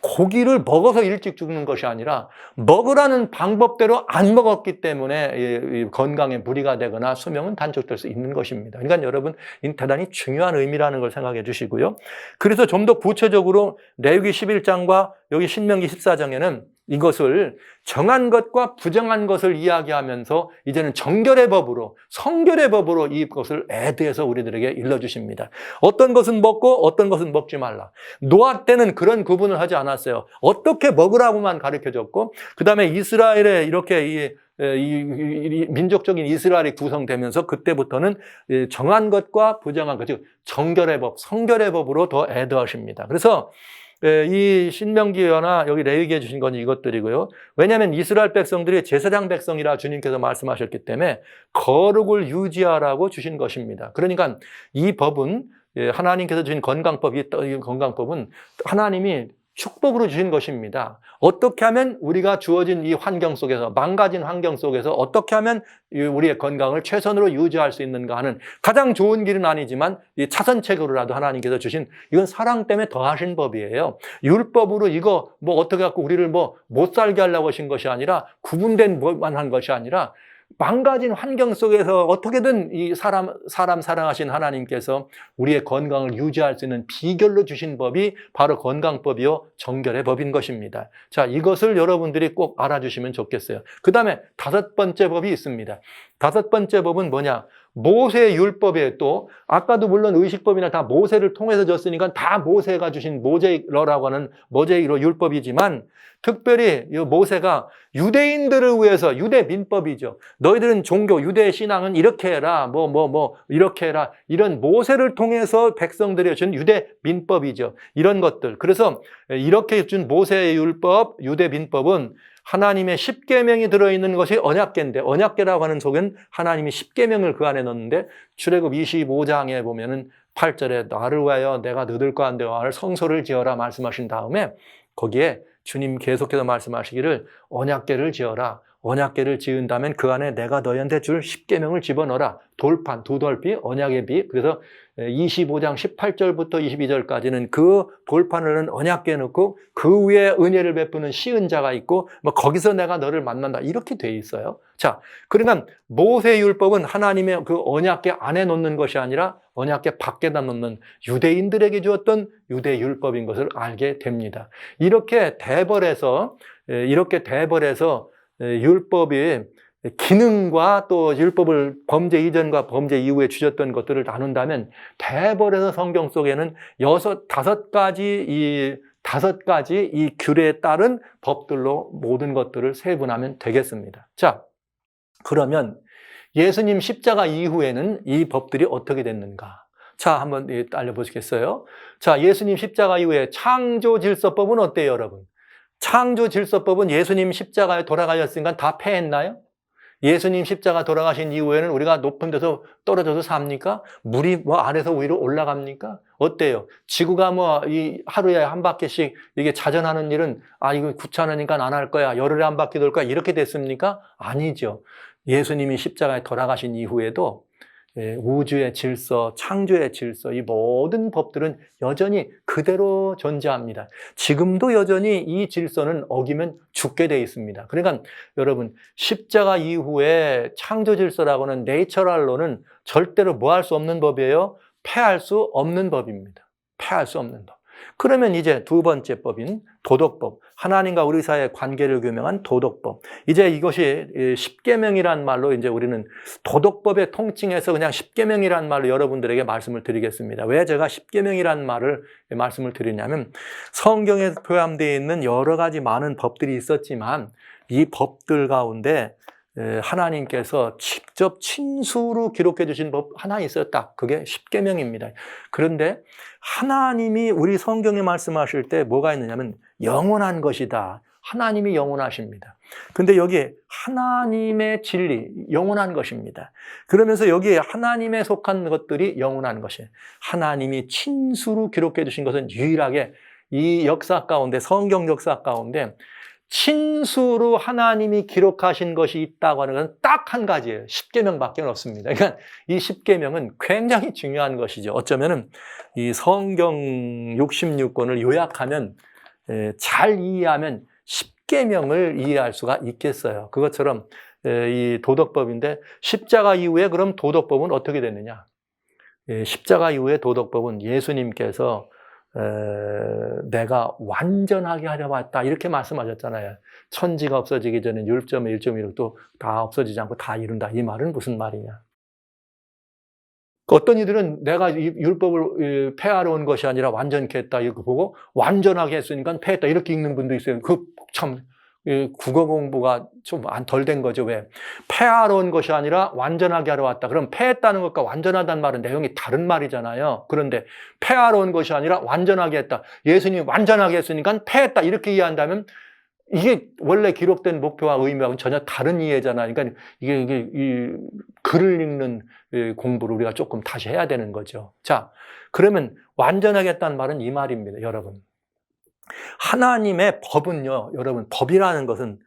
고기를 먹어서 일찍 죽는 것이 아니라 먹으라는 방법대로 안 먹었기 때문에 건강에 무리가 되거나 수명은 단축될 수 있는 것입니다. 그러니까 여러분, 대단히 중요한 의미라는 걸 생각해 주시고요. 그래서 좀 더 구체적으로 레위기 11장과 여기 신명기 14장에는 이것을 정한 것과 부정한 것을 이야기하면서 이제는 정결의 법으로, 성결의 법으로 이것을 애드해서 우리들에게 일러주십니다. 어떤 것은 먹고 어떤 것은 먹지 말라. 노아 때는 그런 구분을 하지 않았어요. 어떻게 먹으라고만 가르쳐줬고, 그 다음에 이스라엘에 이렇게 이 민족적인 이스라엘이 구성되면서 그때부터는 정한 것과 부정한 것, 즉 정결의 법, 성결의 법으로 더 애드하십니다. 그래서 이 신명기나 여기 레위기에 주신 건 이것들이고요. 왜냐하면 이스라엘 백성들이 제사장 백성이라 주님께서 말씀하셨기 때문에 거룩을 유지하라고 주신 것입니다. 그러니까 이 법은, 하나님께서 주신 건강법은 하나님이 축복으로 주신 것입니다. 어떻게 하면 우리가 주어진 이 환경 속에서, 망가진 환경 속에서 어떻게 하면 우리의 건강을 최선으로 유지할 수 있는가 하는 가장 좋은 길은 아니지만 이 차선책으로라도 하나님께서 주신, 이건 사랑 때문에 더하신 법이에요. 율법으로 이거 뭐 어떻게 갖고 우리를 뭐 못 살게 하려고 하신 것이 아니라, 구분된 법만 한 것이 아니라, 망가진 환경 속에서 어떻게든 이 사람 사랑하신 하나님께서 우리의 건강을 유지할 수 있는 비결로 주신 법이 바로 건강법이요 정결의 법인 것입니다. 자, 이것을 여러분들이 꼭 알아주시면 좋겠어요. 그 다음에 5번째 법이 있습니다. 5번째 법은 뭐냐? 모세 율법에, 또 아까도 물론 의식법이나 다 모세를 통해서 줬으니까 다 모세가 주신 모세이러라고 하는 모세이러 율법이지만, 특별히 이 모세가 유대인들을 위해서, 유대 민법이죠. 너희들은 종교, 유대 신앙은 이렇게 해라, 이렇게 해라. 이런 모세를 통해서 백성들이 준 유대 민법이죠. 이런 것들. 그래서 이렇게 준 모세의 율법, 유대 민법은 하나님의 십계명이 들어있는 것이 언약궤인데, 언약궤라고 하는 속은 하나님이 십계명을 그 안에 넣는데, 출애굽 25장에 보면은 8절에 나를 위하여 내가 너들 가운데 성소를 지어라 말씀하신 다음에, 거기에 주님 계속해서 말씀하시기를 언약궤를 지어라. 언약궤를 지은다면 그 안에 내가 너희한테 줄 십계명을 집어넣어라. 돌판, 두돌비, 언약의 비. 그래서 25장 18절부터 22절까지는 그 돌판을 언약궤에 넣고 그 위에 은혜를 베푸는 시은자가 있고, 거기서 내가 너를 만난다. 이렇게 돼 있어요. 자, 그러니까 모세 율법은 하나님의 그 언약궤 안에 놓는 것이 아니라 언약궤 밖에다 놓는 유대인들에게 주었던 유대 율법인 것을 알게 됩니다. 이렇게 대벌해서 율법이 기능과 또 율법을 범죄 이전과 범죄 이후에 주셨던 것들을 나눈다면, 대벌에서 성경 속에는 5가지 이 규례에 따른 법들로 모든 것들을 세분하면 되겠습니다. 자, 그러면 예수님 십자가 이후에는 이 법들이 어떻게 됐는가? 자, 한번 알려보시겠어요? 자, 예수님 십자가 이후에 창조 질서법은 어때요, 여러분? 창조 질서법은 예수님 십자가에 돌아가셨으니까 다 폐했나요? 예수님 십자가 돌아가신 이후에는 우리가 높은 데서 떨어져서 삽니까? 물이 아래서 위로 올라갑니까? 어때요? 지구가 이 하루에 한 바퀴씩 이게 자전하는 일은, 이거 귀찮으니까 안 할 거야, 열흘에 한 바퀴 돌 거야, 이렇게 됐습니까? 아니죠. 예수님이 십자가에 돌아가신 이후에도 우주의 질서, 창조의 질서, 이 모든 법들은 여전히 그대로 존재합니다. 지금도 여전히 이 질서는 어기면 죽게 돼 있습니다. 그러니까 여러분, 십자가 이후에 창조 질서라고는, 내처럴로는 절대로 뭐 할 수 없는 법이에요? 폐할 수 없는 법입니다. 폐할 수 없는 법. 그러면 이제 2번째 법인 도덕법, 하나님과 우리 사이의 관계를 규명한 도덕법. 이제 이것이 십계명이란 말로, 이제 우리는 도덕법의 통칭해서 그냥 십계명이란 말로 여러분들에게 말씀을 드리겠습니다. 왜 제가 십계명이란 말씀을 드리냐면, 성경에 포함되어 있는 여러 가지 많은 법들이 있었지만, 이 법들 가운데 하나님께서 직접 친수로 기록해 주신 법 하나 있었다. 그게 십계명입니다. 그런데 하나님이 우리 성경에 말씀하실 때 뭐가 있느냐면, 영원한 것이다. 하나님이 영원하십니다. 근데 여기 하나님의 진리, 영원한 것입니다. 그러면서 여기 하나님에 속한 것들이 영원한 것이에요. 하나님이 친수로 기록해 주신 것은 유일하게 이 역사 가운데, 성경 역사 가운데 친수로 하나님이 기록하신 것이 있다고 하는 것은 딱 한 가지예요. 십계명밖에 없습니다. 그러니까 이 십계명은 굉장히 중요한 것이죠. 어쩌면은 이 성경 66권을 요약하면, 잘 이해하면 십계명을 이해할 수가 있겠어요. 그것처럼 이 도덕법인데, 십자가 이후에 그럼 도덕법은 어떻게 됐느냐? 십자가 이후에 도덕법은 예수님께서 내가 완전하게 하려 왔다, 이렇게 말씀하셨잖아요. 천지가 없어지기 전에 1.1.1도 다 없어지지 않고 다 이룬다. 이 말은 무슨 말이냐? 어떤 이들은 내가 이 율법을 폐하러 온 것이 아니라 완전케 했다, 이렇게 보고 완전하게 했으니까 폐했다, 이렇게 읽는 분도 있어요. 참 국어 공부가 좀 덜 된 거죠. 왜? 폐하러 온 것이 아니라 완전하게 하러 왔다. 그럼 폐했다는 것과 완전하다는 말은 내용이 다른 말이잖아요. 그런데 폐하러 온 것이 아니라 완전하게 했다. 예수님이 완전하게 했으니까 폐했다, 이렇게 이해한다면 이게 원래 기록된 목표와 의미하고는 전혀 다른 이해잖아요. 그러니까 이게 이 글을 읽는 공부를 우리가 조금 다시 해야 되는 거죠. 자, 그러면 완전하게 했다는 말은 이 말입니다, 여러분. 하나님의 법은요, 여러분, 법이라는 것은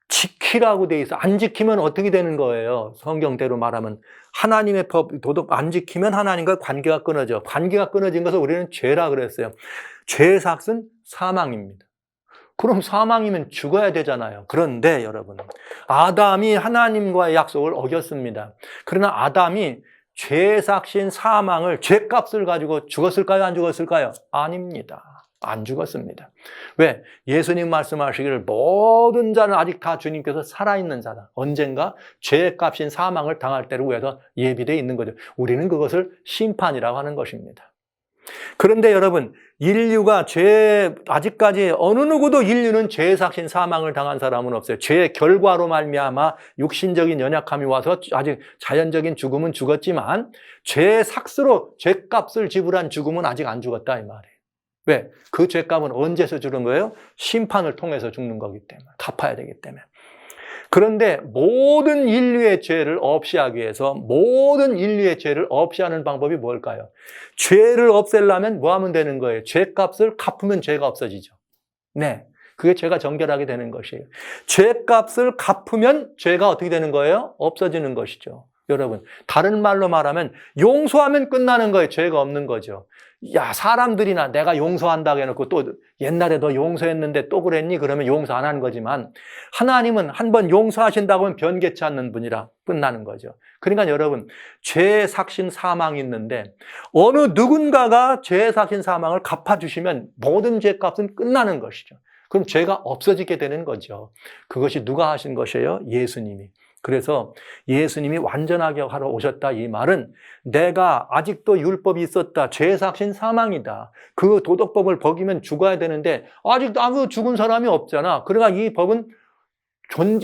지키라고 돼 있어. 안 지키면 어떻게 되는 거예요? 성경대로 말하면 하나님의 법, 도덕 안 지키면 하나님과 관계가 끊어져. 관계가 끊어진 것을 우리는 죄라 그랬어요. 죄의 삭은 사망입니다. 그럼 사망이면 죽어야 되잖아요. 그런데 여러분, 아담이 하나님과의 약속을 어겼습니다. 그러나 아담이 죄의 삭신 사망을, 죄값을 가지고 죽었을까요? 안 죽었을까요? 아닙니다. 안 죽었습니다. 왜? 예수님 말씀하시기를 모든 자는 아직 다 주님께서 살아있는 자다. 언젠가 죄의 값인 사망을 당할 때를 위해서 예비되어 있는 거죠. 우리는 그것을 심판이라고 하는 것입니다. 그런데 여러분, 인류가 아직까지 어느 누구도 인류는 죄의 삭신 사망을 당한 사람은 없어요. 죄의 결과로 말미암아 육신적인 연약함이 와서 아직 자연적인 죽음은 죽었지만 죄의 삭스로 죄값을 지불한 죽음은 아직 안 죽었다 이 말이에요. 왜? 그 죄값은 언제서 주는 거예요? 심판을 통해서 죽는 거기 때문에. 갚아야 되기 때문에. 그런데 모든 인류의 죄를 없이 하기 위해서 모든 인류의 죄를 없이 하는 방법이 뭘까요? 죄를 없애려면 뭐 하면 되는 거예요? 죄값을 갚으면 죄가 없어지죠. 네. 그게 죄가 정결하게 되는 것이에요. 죄값을 갚으면 죄가 어떻게 되는 거예요? 없어지는 것이죠. 여러분, 다른 말로 말하면 용서하면 끝나는 거예요. 죄가 없는 거죠. 야, 사람들이나 내가 용서한다고 해놓고 또 옛날에 너 용서했는데 또 그랬니? 그러면 용서 안 하는 거지만 하나님은 한번 용서하신다고 하면 변개치 않는 분이라 끝나는 거죠. 그러니까 여러분, 죄의 삭신 사망이 있는데 어느 누군가가 죄의 삭신 사망을 갚아주시면 모든 죄값은 끝나는 것이죠. 그럼 죄가 없어지게 되는 거죠. 그것이 누가 하신 것이에요? 예수님이. 그래서 예수님이 완전하게 하러 오셨다 이 말은 내가 아직도 율법이 있었다. 죄의 삭신 사망이다. 그 도덕법을 버기면 죽어야 되는데 아직도 아무 죽은 사람이 없잖아. 그러니까 이 법은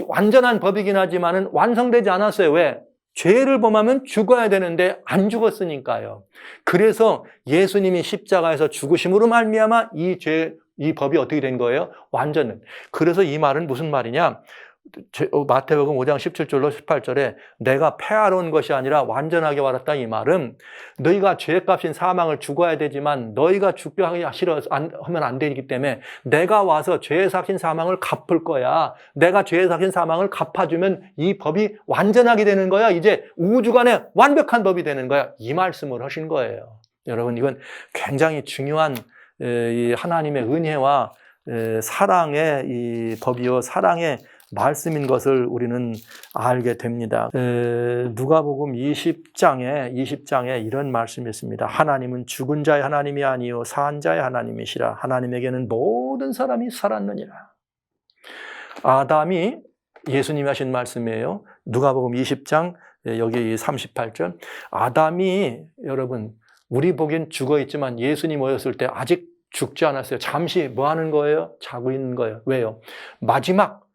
완전한 법이긴 하지만은 완성되지 않았어요. 왜? 죄를 범하면 죽어야 되는데 안 죽었으니까요. 그래서 예수님이 십자가에서 죽으심으로 말미암아 이 법이 어떻게 된 거예요? 완전은. 그래서 이 말은 무슨 말이냐? 마태복음 5장 17절로 18절에 내가 폐하러 온 것이 아니라 완전하게 왔다 이 말은 너희가 죄값인 사망을 죽어야 되지만 너희가 죽게 하면 안 되기 때문에 내가 와서 죄의 삭인 사망을 갚을 거야. 내가 죄의 삭인 사망을 갚아주면 이 법이 완전하게 되는 거야. 이제 우주간에 완벽한 법이 되는 거야. 이 말씀을 하신 거예요. 여러분, 이건 굉장히 중요한 이 하나님의 은혜와 사랑의 이 법이요 사랑의 말씀인 것을 우리는 알게 됩니다. 누가복음 20장에 이런 말씀이 있습니다. 하나님은 죽은 자의 하나님이 아니요 산 자의 하나님이시라. 하나님에게는 모든 사람이 살았느니라. 아담이 예수님이 하신 말씀이에요. 누가복음 20장 여기 38절. 아담이 여러분 우리 보기엔 죽어 있지만 예수님 오셨을 때 아직 죽지 않았어요. 잠시 뭐 하는 거예요? 자고 있는 거예요. 왜요? 마지막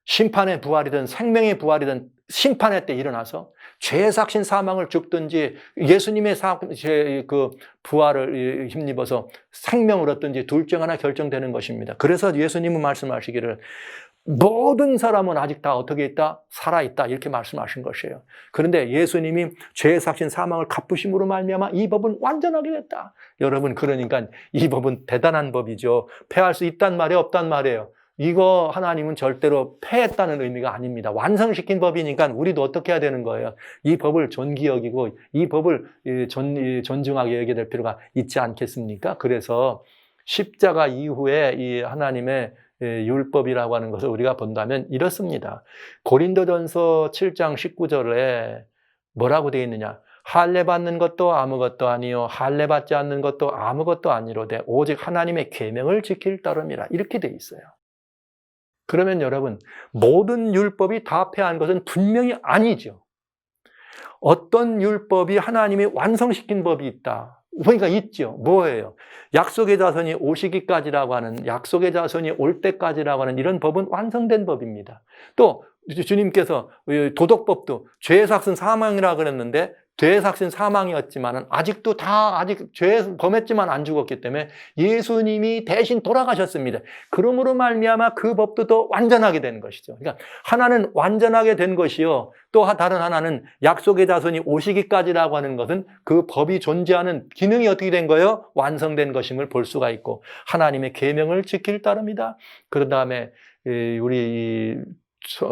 심판의 부활이든 생명의 부활이든 심판의 때 일어나서 죄의 삭신 사망을 죽든지 예수님의 그 부활을 힘입어서 생명을 얻든지 둘 중 하나 결정되는 것입니다. 그래서 예수님은 말씀하시기를 모든 사람은 아직 다 어떻게 있다? 살아있다. 이렇게 말씀하신 것이에요. 그런데 예수님이 죄의 삭신 사망을 갚으심으로 말미암아 이 법은 완전하게 됐다. 여러분, 그러니까 이 법은 대단한 법이죠. 폐할 수 있단 말이에요? 없단 말이에요? 이거 하나님은 절대로 폐했다는 의미가 아닙니다. 완성시킨 법이니까 우리도 어떻게 해야 되는 거예요? 이 법을 존귀 여기고 이 법을 존중하게 여겨야 될 필요가 있지 않겠습니까? 그래서 십자가 이후에 이 하나님의 율법이라고 하는 것을 우리가 본다면 이렇습니다. 고린도전서 7장 19절에 뭐라고 되어 있느냐? 할례 받는 것도 아무것도 아니요 할례 받지 않는 것도 아무것도 아니로되 오직 하나님의 계명을 지킬 따름이라. 이렇게 되어 있어요. 그러면 여러분, 모든 율법이 다 폐한 것은 분명히 아니죠. 어떤 율법이 하나님이 완성시킨 법이 있다. 그러니까 있죠. 뭐예요? 약속의 자손이 오시기까지라고 하는, 약속의 자손이 올 때까지라고 하는 이런 법은 완성된 법입니다. 또 주님께서 도덕법도 죄의 삭은 사망이라고 그랬는데 죄의 삭신 사망이었지만 아직도 아직 죄 범했지만 안 죽었기 때문에 예수님이 대신 돌아가셨습니다. 그러므로 말미암아 그 법도 더 완전하게 된 것이죠. 그러니까 하나는 완전하게 된 것이요, 또 다른 하나는 약속의 자손이 오시기까지라고 하는 것은 그 법이 존재하는 기능이 어떻게 된 거예요? 완성된 것임을 볼 수가 있고, 하나님의 계명을 지킬 따릅니다. 그런 다음에 우리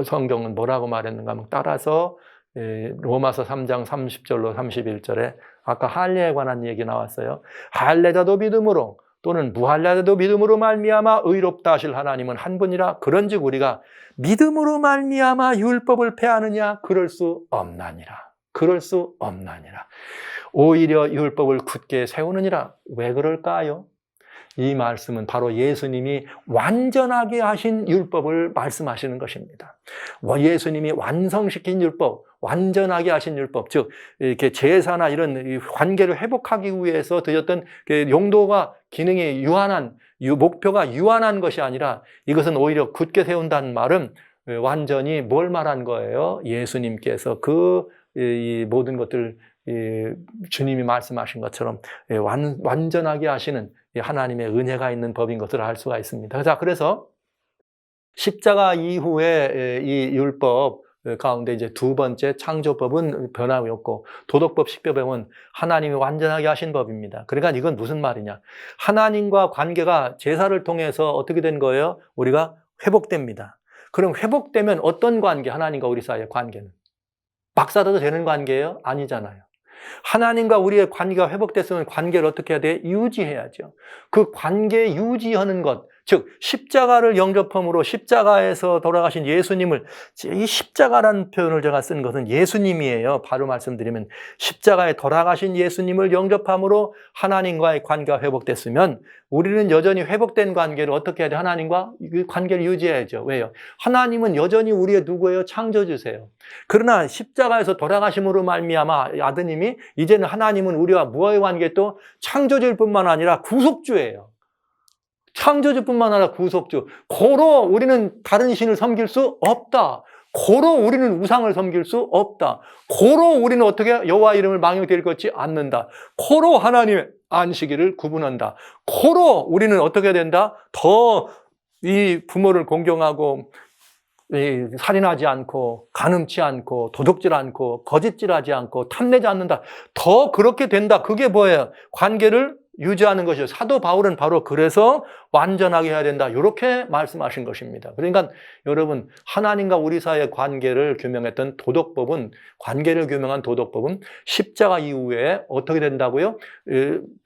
성경은 뭐라고 말했는가 하면, 따라서 로마서 3장 30절로 31절에 아까 할례에 관한 얘기 나왔어요. 할례자도 믿음으로 또는 무할례자도 믿음으로 말미암아 의롭다 하실 하나님은 한 분이라. 그런즉 우리가 믿음으로 말미암아 율법을 폐하느냐? 그럴 수 없나니라. 그럴 수 없나니라. 오히려 율법을 굳게 세우느니라. 왜 그럴까요? 이 말씀은 바로 예수님이 완전하게 하신 율법을 말씀하시는 것입니다. 예수님이 완성시킨 율법, 완전하게 하신 율법, 즉 이렇게 제사나 이런 관계를 회복하기 위해서 드렸던 용도가, 기능이 유한한, 목표가 유한한 것이 아니라, 이것은 오히려 굳게 세운다는 말은 완전히 뭘 말한 거예요? 예수님께서 이 모든 것들 주님이 말씀하신 것처럼 완전하게 하시는 하나님의 은혜가 있는 법인 것을 알 수가 있습니다. 자, 그래서 십자가 이후에 이 율법 가운데 이제 두 번째 창조법은 변화였고, 도덕법, 십계명은 하나님이 완전하게 하신 법입니다. 그러니까 이건 무슨 말이냐? 하나님과 관계가 제사를 통해서 어떻게 된 거예요? 우리가 회복됩니다. 그럼 회복되면 어떤 관계? 하나님과 우리 사이의 관계는 막 살아도 되는 관계예요? 아니잖아요. 하나님과 우리의 관계가 회복됐으면 관계를 어떻게 해야 돼? 유지해야죠. 그 관계 유지하는 것, 즉 십자가를 영접함으로 십자가에서 돌아가신 예수님을, 이 십자가라는 표현을 제가 쓴 것은 예수님이에요. 바로 말씀드리면 십자가에 돌아가신 예수님을 영접함으로 하나님과의 관계가 회복됐으면 우리는 여전히 회복된 관계를 어떻게 해야 돼? 하나님과 그 관계를 유지해야죠. 왜요? 하나님은 여전히 우리의 누구예요? 창조주세요. 그러나 십자가에서 돌아가심으로 말미암아 아드님이, 이제는 하나님은 우리와 무엇의 관계? 또 창조주일 뿐만 아니라 구속주예요. 창조주뿐만 아니라 구속주. 고로 우리는 다른 신을 섬길 수 없다. 고로 우리는 우상을 섬길 수 없다. 고로 우리는 어떻게 여호와 이름을 망령되이 걷지 않는다. 고로 하나님의 안식일을 구분한다. 고로 우리는 어떻게 해야 된다? 더 이 부모를 공경하고, 살인하지 않고, 간음치 않고, 도둑질 않고, 거짓질하지 않고, 탐내지 않는다. 더 그렇게 된다. 그게 뭐예요? 관계를 유지하는 것이죠. 사도 바울은 바로 그래서 완전하게 해야 된다, 이렇게 말씀하신 것입니다. 그러니까 여러분, 하나님과 우리 사이의 관계를 규명했던 도덕법은, 관계를 규명한 도덕법은 십자가 이후에 어떻게 된다고요?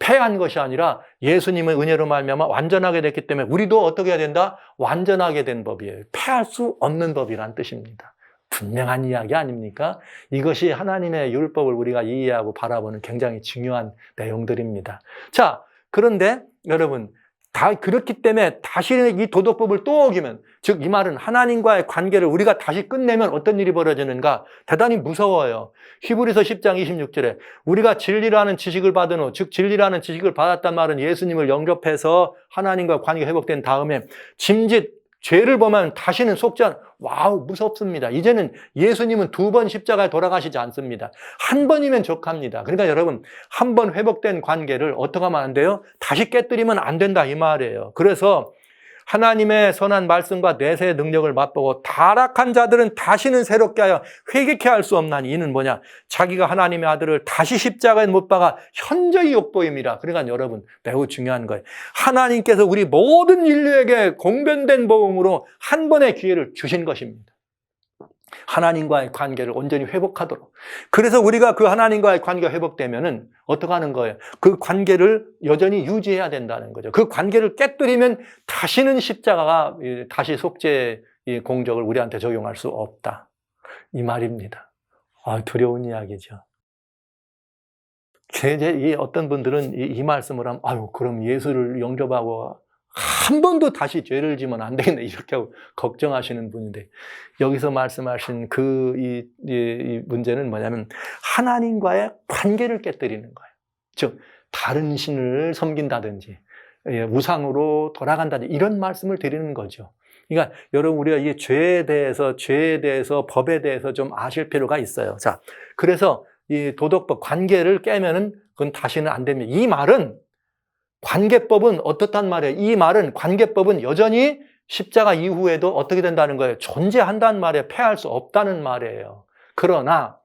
폐한 것이 아니라 예수님의 은혜로 말미암아 완전하게 됐기 때문에 우리도 어떻게 해야 된다? 완전하게 된 법이에요. 폐할 수 없는 법이란 뜻입니다. 분명한 이야기 아닙니까? 이것이 하나님의 율법을 우리가 이해하고 바라보는 굉장히 중요한 내용들입니다. 자, 그런데 여러분, 그렇기 때문에 다시 이 도덕법을 또 어기면, 즉 이 말은 하나님과의 관계를 우리가 다시 끝내면 어떤 일이 벌어지는가? 대단히 무서워요. 히브리서 10장 26절에 우리가 진리라는 지식을 받은 후, 즉 진리라는 지식을 받았단 말은 예수님을 영접해서 하나님과 관계가 회복된 다음에 짐짓 죄를 범하면 다시는 속지 않아. 와우, 무섭습니다. 이제는 예수님은 두 번 십자가에 돌아가시지 않습니다. 한 번이면 족합니다. 그러니까 여러분, 한 번 회복된 관계를 어떻게 하면 안 돼요? 다시 깨뜨리면 안 된다, 이 말이에요. 그래서 하나님의 선한 말씀과 내세의 능력을 맛보고 타락한 자들은 다시는 새롭게 하여 회개케 할 수 없나니, 이는 뭐냐? 자기가 하나님의 아들을 다시 십자가에 못 박아 현저히 욕보임이라. 그러니까 여러분, 매우 중요한 거예요. 하나님께서 우리 모든 인류에게 공변된 복음으로 한 번의 기회를 주신 것입니다. 하나님과의 관계를 온전히 회복하도록. 그래서 우리가 그 하나님과의 관계가 회복되면은 어떻게 하는 거예요? 그 관계를 여전히 유지해야 된다는 거죠. 그 관계를 깨뜨리면 다시는 십자가가 다시 속죄의 공적을 우리한테 적용할 수 없다, 이 말입니다. 두려운 이야기죠. 이제 어떤 분들은 이 말씀을 하면, 그럼 예수를 영접하고 한 번도 다시 죄를 지면 안 되겠네, 이렇게 걱정하시는 분인데, 여기서 말씀하신 이 문제는 뭐냐면 하나님과의 관계를 깨뜨리는 거예요. 즉 다른 신을 섬긴다든지 우상으로 돌아간다든지 이런 말씀을 드리는 거죠. 그러니까 여러분, 우리가 이 죄에 대해서 법에 대해서 좀 아실 필요가 있어요. 자, 그래서 이 도덕법, 관계를 깨면은 그건 다시는 안 됩니다. 이 말은 관계법은 어떻단 말이에요? 이 말은 관계법은 여전히 십자가 이후에도 어떻게 된다는 거예요? 존재한다는 말이에요. 폐할 수 없다는 말이에요. 그러나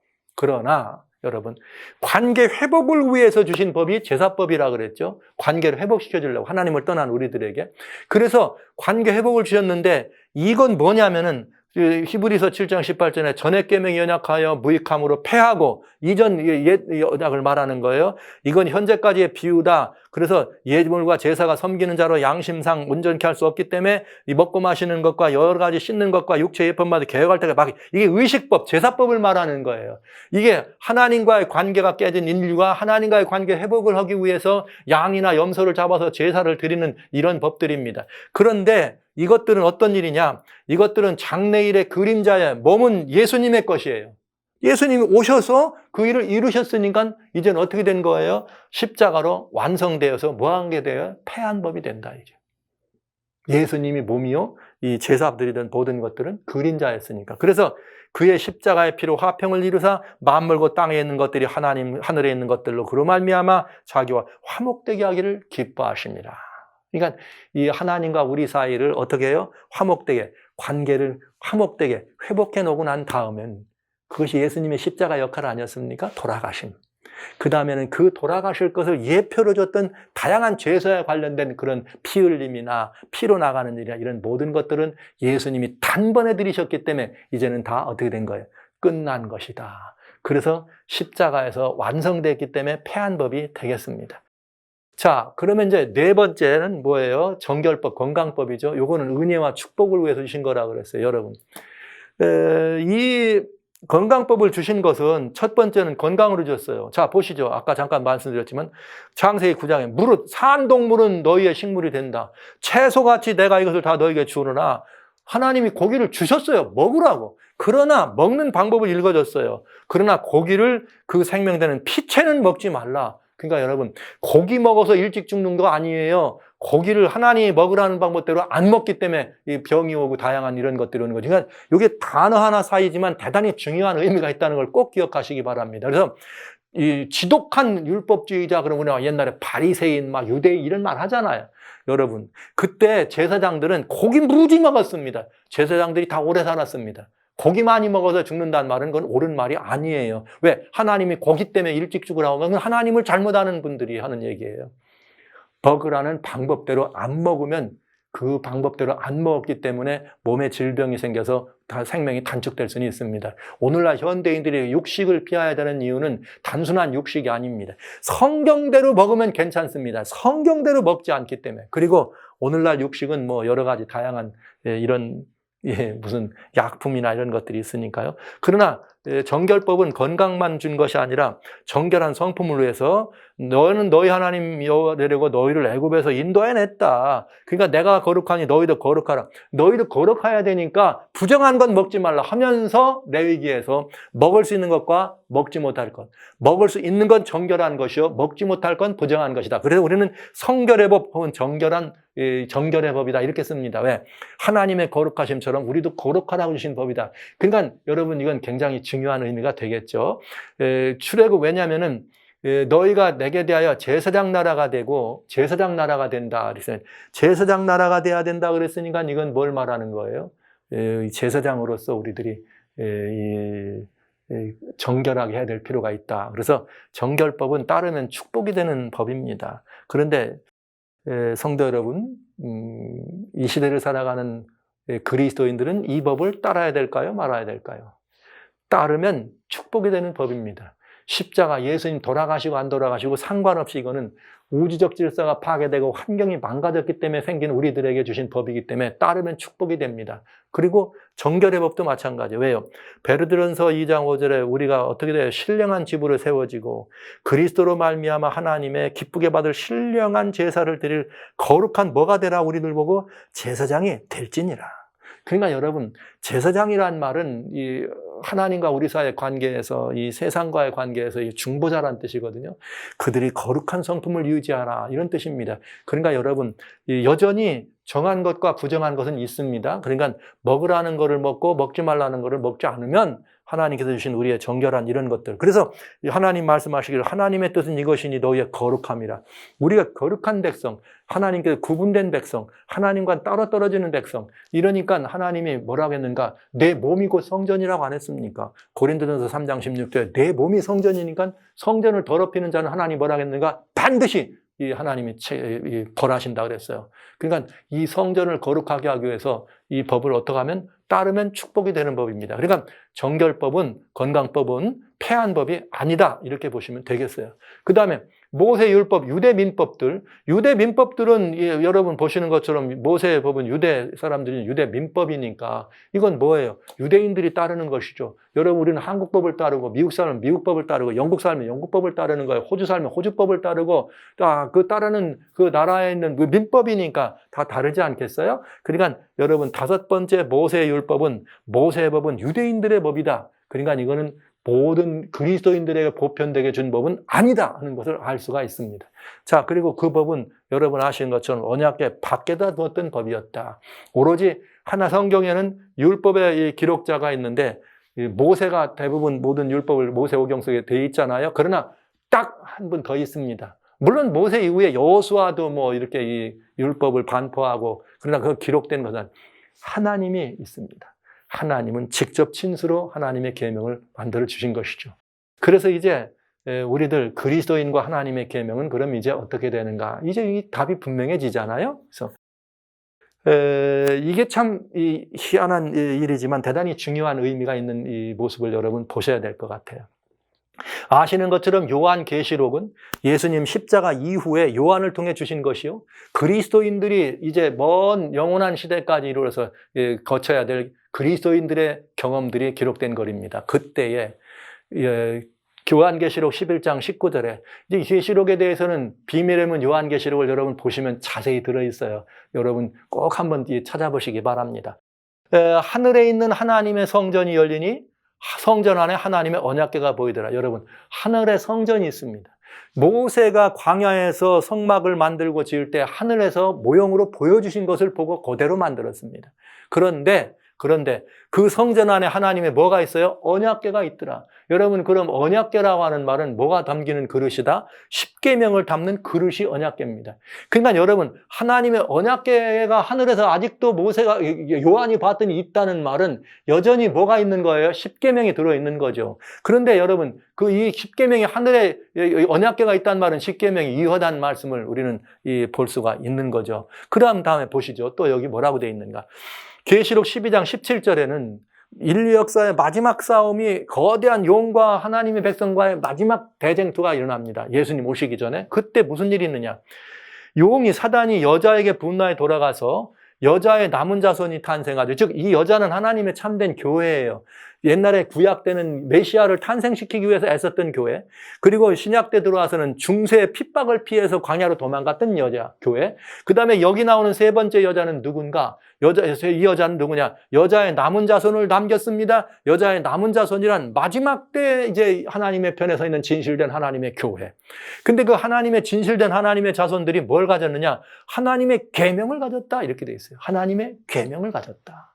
여러분, 관계 회복을 위해서 주신 법이 제사법이라 그랬죠. 관계를 회복시켜 주려고, 하나님을 떠난 우리들에게. 그래서 관계 회복을 주셨는데 이건 뭐냐면은 히브리서 7장 18절에 전에 계명이 연약하여 무익함으로 패하고, 이전 옛 언약을 말하는 거예요. 이건 현재까지의 비유다. 그래서 예물과 제사가 섬기는 자로 양심상 온전케 할 수 없기 때문에 이 먹고 마시는 것과 여러 가지 씻는 것과 육체 예법마다 개혁할 때가 막, 이게 의식법, 제사법을 말하는 거예요. 이게 하나님과의 관계가 깨진 인류가 하나님과의 관계 회복을 하기 위해서 양이나 염소를 잡아서 제사를 드리는 이런 법들입니다. 그런데 이것들은 어떤 일이냐? 이것들은 장래일의 그림자예요. 몸은 예수님의 것이에요. 예수님이 오셔서 그 일을 이루셨으니까 이제는 어떻게 된 거예요? 십자가로 완성되어서 뭐한 게 돼요? 패한 법이 된다, 이제. 예수님이 몸이요, 이 제사 드리던 모든 것들은 그림자였으니까. 그래서 그의 십자가의 피로 화평을 이루사 만물고 땅에 있는 것들이 하나님 하늘에 있는 것들로 그로 말미암아 자기와 화목되게 하기를 기뻐하십니다. 그러니까 이 하나님과 우리 사이를 어떻게 해요? 화목되게, 관계를 화목되게 회복해 놓고 난 다음엔 그것이 예수님의 십자가 역할 아니었습니까? 돌아가심. 그 다음에는 그 돌아가실 것을 예표로 줬던 다양한 죄사에 관련된 그런 피 흘림이나 피로 나가는 일이나 이런 모든 것들은 예수님이 단번에 들이셨기 때문에 이제는 다 어떻게 된 거예요? 끝난 것이다. 그래서 십자가에서 완성됐기 때문에 패한 법이 되겠습니다. 자, 그러면 이제 네 번째는 뭐예요? 정결법, 건강법이죠. 요거는 은혜와 축복을 위해서 주신 거라고 그랬어요, 여러분. 이 건강법을 주신 것은 첫 번째는 건강으로 주셨어요. 자, 보시죠. 아까 잠깐 말씀드렸지만 창세기 9장에 무릇 산동물은 너희의 식물이 된다. 채소같이 내가 이것을 다 너희에게 주노라. 하나님이 고기를 주셨어요. 먹으라고. 그러나 먹는 방법을 읽어줬어요. 그러나 고기를 그 생명되는 피채는 먹지 말라. 그러니까 여러분, 고기 먹어서 일찍 죽는 거 아니에요. 고기를 하나님이 먹으라는 방법대로 안 먹기 때문에 이 병이 오고 다양한 이런 것들이 오는 거죠. 그러니까 이게 단어 하나 사이지만 대단히 중요한 의미가 있다는 걸 꼭 기억하시기 바랍니다. 그래서 이 지독한 율법주의자 그러면 옛날에 바리새인, 막 유대인 이런 말 하잖아요. 여러분, 그때 제사장들은 고기 무지 먹었습니다. 제사장들이 다 오래 살았습니다. 고기 많이 먹어서 죽는다는 말은 그건 옳은 말이 아니에요. 왜? 하나님이 고기 때문에 일찍 죽으라고 하면 하나님을 잘못 아는 분들이 하는 얘기예요. 먹으라는 방법대로 안 먹으면 그 방법대로 안 먹었기 때문에 몸에 질병이 생겨서 다 생명이 단축될 수는 있습니다. 오늘날 현대인들이 육식을 피해야 되는 이유는 단순한 육식이 아닙니다. 성경대로 먹으면 괜찮습니다. 성경대로 먹지 않기 때문에. 그리고 오늘날 육식은 뭐 여러 가지 다양한 이런 무슨 약품이나 이런 것들이 있으니까요. 그러나 정결법은 건강만 준 것이 아니라 정결한 성품을 위해서 너는 너희 하나님 여호와 되려고 너희를 애굽에서 인도해냈다. 그러니까 내가 거룩하니 너희도 거룩하라. 너희도 거룩해야 되니까 부정한 건 먹지 말라 하면서 레위기에서 먹을 수 있는 것과 먹지 못할 것. 먹을 수 있는 건 정결한 것이요. 먹지 못할 건 부정한 것이다. 그래서 우리는 성결의 법 혹은 정결의 법이다 이렇게 씁니다. 왜? 하나님의 거룩하심처럼 우리도 거룩하라고 주신 법이다. 그러니까 여러분 이건 굉장히 중요한 의미가 되겠죠. 출애굽 왜냐하면은 너희가 내게 대하여 제사장 나라가 되고 제사장 나라가 된다. 그래서 제사장 나라가 돼야 된다 그랬으니까 이건 뭘 말하는 거예요? 제사장으로서 우리들이 정결하게 해야 될 필요가 있다. 그래서 정결법은 따르면 축복이 되는 법입니다. 그런데 성도 여러분, 이 시대를 살아가는 그리스도인들은 이 법을 따라야 될까요? 말아야 될까요? 따르면 축복이 되는 법입니다. 십자가 예수님 돌아가시고 안 돌아가시고 상관없이 이거는 우주적 질서가 파괴되고 환경이 망가졌기 때문에 생긴 우리들에게 주신 법이기 때문에 따르면 축복이 됩니다. 그리고 정결의 법도 마찬가지예요. 왜요? 베드로전서 2장 5절에 우리가 어떻게 돼요? 신령한 집으로 세워지고 그리스도로 말미암아 하나님의 기쁘게 받을 신령한 제사를 드릴 거룩한 뭐가 되라 우리들 보고 제사장이 될지니라. 그러니까 여러분, 제사장이란 말은 이 하나님과 우리 사이의 관계에서 이 세상과의 관계에서 이 중보자란 뜻이거든요. 그들이 거룩한 성품을 유지하라 이런 뜻입니다. 그러니까 여러분, 여전히 정한 것과 부정한 것은 있습니다. 그러니까 먹으라는 것을 먹고 먹지 말라는 것을 먹지 않으면 하나님께서 주신 우리의 정결한 이런 것들. 그래서 하나님 말씀하시기를 하나님의 뜻은 이것이니 너희의 거룩함이라. 우리가 거룩한 백성, 하나님께서 구분된 백성, 하나님과 따로 떨어지는 백성. 이러니까 하나님이 뭐라고 했는가? 내 몸이 곧 성전이라고 안 했습니까? 고린도전서 3장 16절에 내 몸이 성전이니까 성전을 더럽히는 자는 하나님 뭐라고 했는가? 반드시 이 하나님이 벌하신다 그랬어요. 그러니까 이 성전을 거룩하게 하기 위해서 이 법을 어떻게 하면 따르면 축복이 되는 법입니다. 그러니까 정결법은, 건강법은 폐한 법이 아니다 이렇게 보시면 되겠어요. 그 다음에 모세율법, 유대민법들. 유대민법들은 여러분 보시는 것처럼 모세의 법은 유대 사람들이 유대민법이니까 이건 뭐예요? 유대인들이 따르는 것이죠. 여러분 우리는 한국법을 따르고 미국 사람은 미국법을 따르고 영국 사람은 영국법을 따르는 거예요. 호주 사람은 호주법을 따르고 그 따르는 그 나라에 있는 그 민법이니까 다 다르지 않겠어요? 그러니까 여러분 5번째 모세율법은 모세의 법은 유대인들의 법이다. 그러니까 이거는 모든 그리스도인들에게 보편되게 준 법은 아니다 하는 것을 알 수가 있습니다. 자, 그리고 그 법은 여러분 아시는 것처럼 언약궤 밖에다 두었던 법이었다. 오로지 하나 성경에는 율법의 기록자가 있는데 모세가 대부분 모든 율법을 모세오경 속에 되어 있잖아요. 그러나 딱 한 분 더 있습니다. 물론 모세 이후에 여호수아도 뭐 이렇게 이 율법을 반포하고 그러나 그 기록된 것은 하나님이 있습니다. 하나님은 직접 친수로 하나님의 계명을 만들어 주신 것이죠. 그래서 이제 우리들 그리스도인과 하나님의 계명은 그럼 이제 어떻게 되는가? 이제 이 답이 분명해지잖아요. 그래서 이게 참 희한한 일이지만 대단히 중요한 의미가 있는 이 모습을 여러분 보셔야 될 것 같아요. 아시는 것처럼 요한계시록은 예수님 십자가 이후에 요한을 통해 주신 것이요. 그리스도인들이 이제 먼 영원한 시대까지 이르러서 거쳐야 될 그리스도인들의 경험들이 기록된 글입니다. 그때에 요한계시록 11장 19절에 이제 계시록에 대해서는 비밀의 문 요한계시록을 여러분 보시면 자세히 들어있어요. 여러분 꼭 한번 찾아보시기 바랍니다. 하늘에 있는 하나님의 성전이 열리니 성전 안에 하나님의 언약궤가 보이더라. 여러분 하늘에 성전이 있습니다. 모세가 광야에서 성막을 만들고 지을 때 하늘에서 모형으로 보여주신 것을 보고 그대로 만들었습니다. 그런데 그 성전 안에 하나님의 뭐가 있어요? 언약궤가 있더라. 여러분 그럼 언약궤라고 하는 말은 뭐가 담기는 그릇이다? 십계명을 담는 그릇이 언약궤입니다. 그러니까 여러분 하나님의 언약궤가 하늘에서 아직도 모세가 요한이 봤더니 있다는 말은 여전히 뭐가 있는 거예요? 십계명이 들어있는 거죠. 그런데 여러분 그 이 십계명이 하늘에 언약궤가 있다는 말은 십계명이 이허다는 말씀을 우리는 볼 수가 있는 거죠. 그 다음에 보시죠. 또 여기 뭐라고 되어 있는가? 계시록 12장 17절에는 인류 역사의 마지막 싸움이 거대한 용과 하나님의 백성과의 마지막 대쟁투가 일어납니다. 예수님 오시기 전에. 그때 무슨 일이 있느냐? 용이 사단이 여자에게 분노에 돌아가서 여자의 남은 자손이 탄생하죠. 즉 이 여자는 하나님의 참된 교회예요. 옛날에 구약 때는 메시아를 탄생시키기 위해서 애썼던 교회, 그리고 신약 때 들어와서는 중세의 핍박을 피해서 광야로 도망갔던 여자 교회. 그 다음에 여기 나오는 세 번째 여자는 누군가? 이 여자는 누구냐? 여자의 남은 자손을 남겼습니다. 여자의 남은 자손이란 마지막 때 이제 하나님의 편에 서 있는 진실된 하나님의 교회. 근데 그 하나님의 진실된 하나님의 자손들이 뭘 가졌느냐? 하나님의 계명을 가졌다 이렇게 돼 있어요. 하나님의 계명을 가졌다.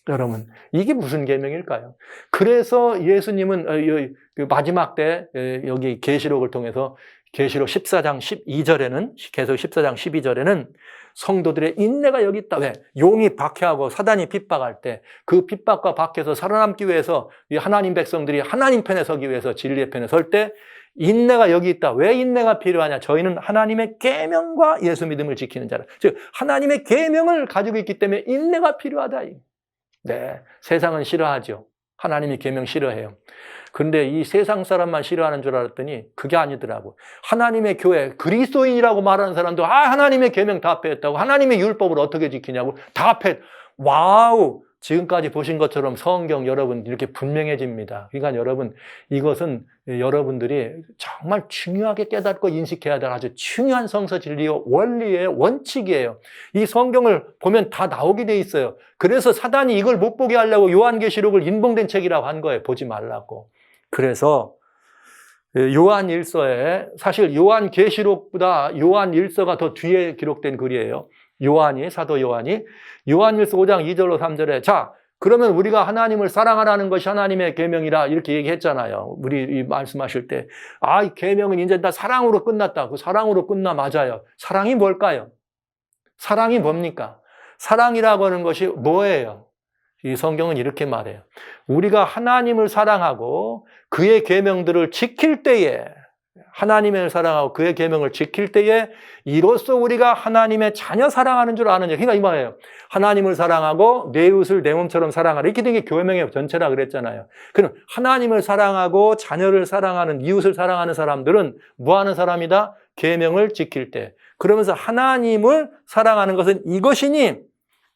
여러분 이게 무슨 계명일까요? 그래서 예수님은 마지막 때 여기 계시록을 통해서 계시록 14장 12절에는 계속 14장 12절에는 성도들의 인내가 여기 있다. 왜? 용이 박해하고 사단이 핍박할 때 그 핍박과 박해에서 살아남기 위해서 하나님 백성들이 하나님 편에 서기 위해서 진리의 편에 설 때 인내가 여기 있다. 왜 인내가 필요하냐? 저희는 하나님의 계명과 예수 믿음을 지키는 자라. 즉 하나님의 계명을 가지고 있기 때문에 인내가 필요하다. 네, 세상은 싫어하죠. 하나님이 계명 싫어해요. 그런데 이 세상 사람만 싫어하는 줄 알았더니 그게 아니더라고. 하나님의 교회, 그리스도인이라고 말하는 사람도 하나님의 계명 다 뺐다고, 하나님의 율법을 어떻게 지키냐고 다 와우! 지금까지 보신 것처럼 성경 여러분 이렇게 분명해집니다. 그러니까 여러분 이것은 여러분들이 정말 중요하게 깨닫고 인식해야 될 아주 중요한 성서 진리요 원리예요. 원칙이에요. 이 성경을 보면 다 나오게 돼 있어요. 그래서 사단이 이걸 못 보게 하려고 요한계시록을 인봉된 책이라고 한 거예요. 보지 말라고. 그래서 요한일서에 사실 요한계시록보다 요한일서가 더 뒤에 기록된 글이에요. 사도 요한이 요한일서 5장 2절로 3절에 자 그러면 우리가 하나님을 사랑하라는 것이 하나님의 계명이라 이렇게 얘기했잖아요. 우리 말씀하실 때. 이 계명은 이제 다 사랑으로 끝났다. 그 사랑으로 끝나 맞아요. 사랑이 뭘까요? 사랑이 뭡니까? 사랑이라고 하는 것이 뭐예요? 이 성경은 이렇게 말해요. 우리가 하나님을 사랑하고 그의 계명들을 지킬 때에, 하나님을 사랑하고 그의 계명을 지킬 때에 이로써 우리가 하나님의 자녀 사랑하는 줄 아느냐. 그러니까 이 말이에요. 하나님을 사랑하고 내 이웃을 내 몸처럼 사랑하라. 이렇게 된 게 계명의 전체라 그랬잖아요. 그럼 하나님을 사랑하고 자녀를 사랑하는, 이웃을 사랑하는 사람들은 뭐 하는 사람이다? 계명을 지킬 때. 그러면서 하나님을 사랑하는 것은 이것이니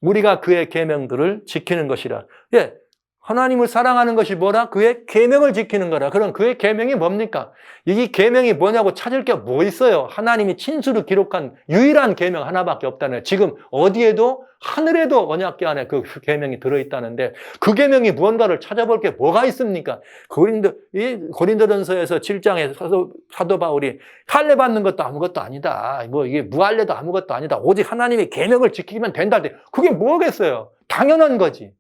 우리가 그의 계명들을 지키는 것이라. 예. 하나님을 사랑하는 것이 뭐라? 그의 계명을 지키는 거라. 그럼 그의 계명이 뭡니까? 이 계명이 뭐냐고 찾을 게 뭐 있어요? 하나님이 친수로 기록한 유일한 계명 하나밖에 없다는. 지금 어디에도 하늘에도 언약궤 안에 그 계명이 들어있다는데 그 계명이 무언가를 찾아볼 게 뭐가 있습니까? 고린도전서에서 7장에 사도 바울이 할례 받는 것도 아무것도 아니다. 뭐 이게 무할례도 아무것도 아니다. 오직 하나님의 계명을 지키면 된다. 그게 뭐겠어요? 당연한 거지.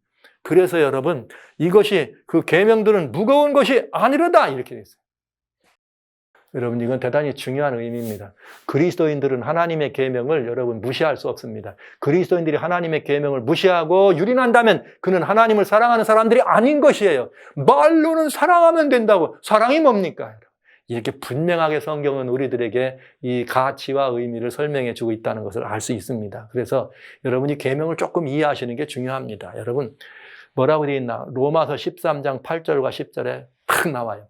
그래서 여러분, 이것이 그 계명들은 무거운 것이 아니로다 이렇게 돼 있어요. 여러분, 이건 대단히 중요한 의미입니다. 그리스도인들은 하나님의 계명을 여러분 무시할 수 없습니다. 그리스도인들이 하나님의 계명을 무시하고 유린한다면 그는 하나님을 사랑하는 사람들이 아닌 것이에요. 말로는 사랑하면 된다고. 사랑이 뭡니까? 이렇게 분명하게 성경은 우리들에게 이 가치와 의미를 설명해 주고 있다는 것을 알 수 있습니다. 그래서 여러분이 계명을 조금 이해하시는 게 중요합니다. 여러분, 뭐라고 되어 있나? 로마서 13장 8절과 10절에 딱 나와요.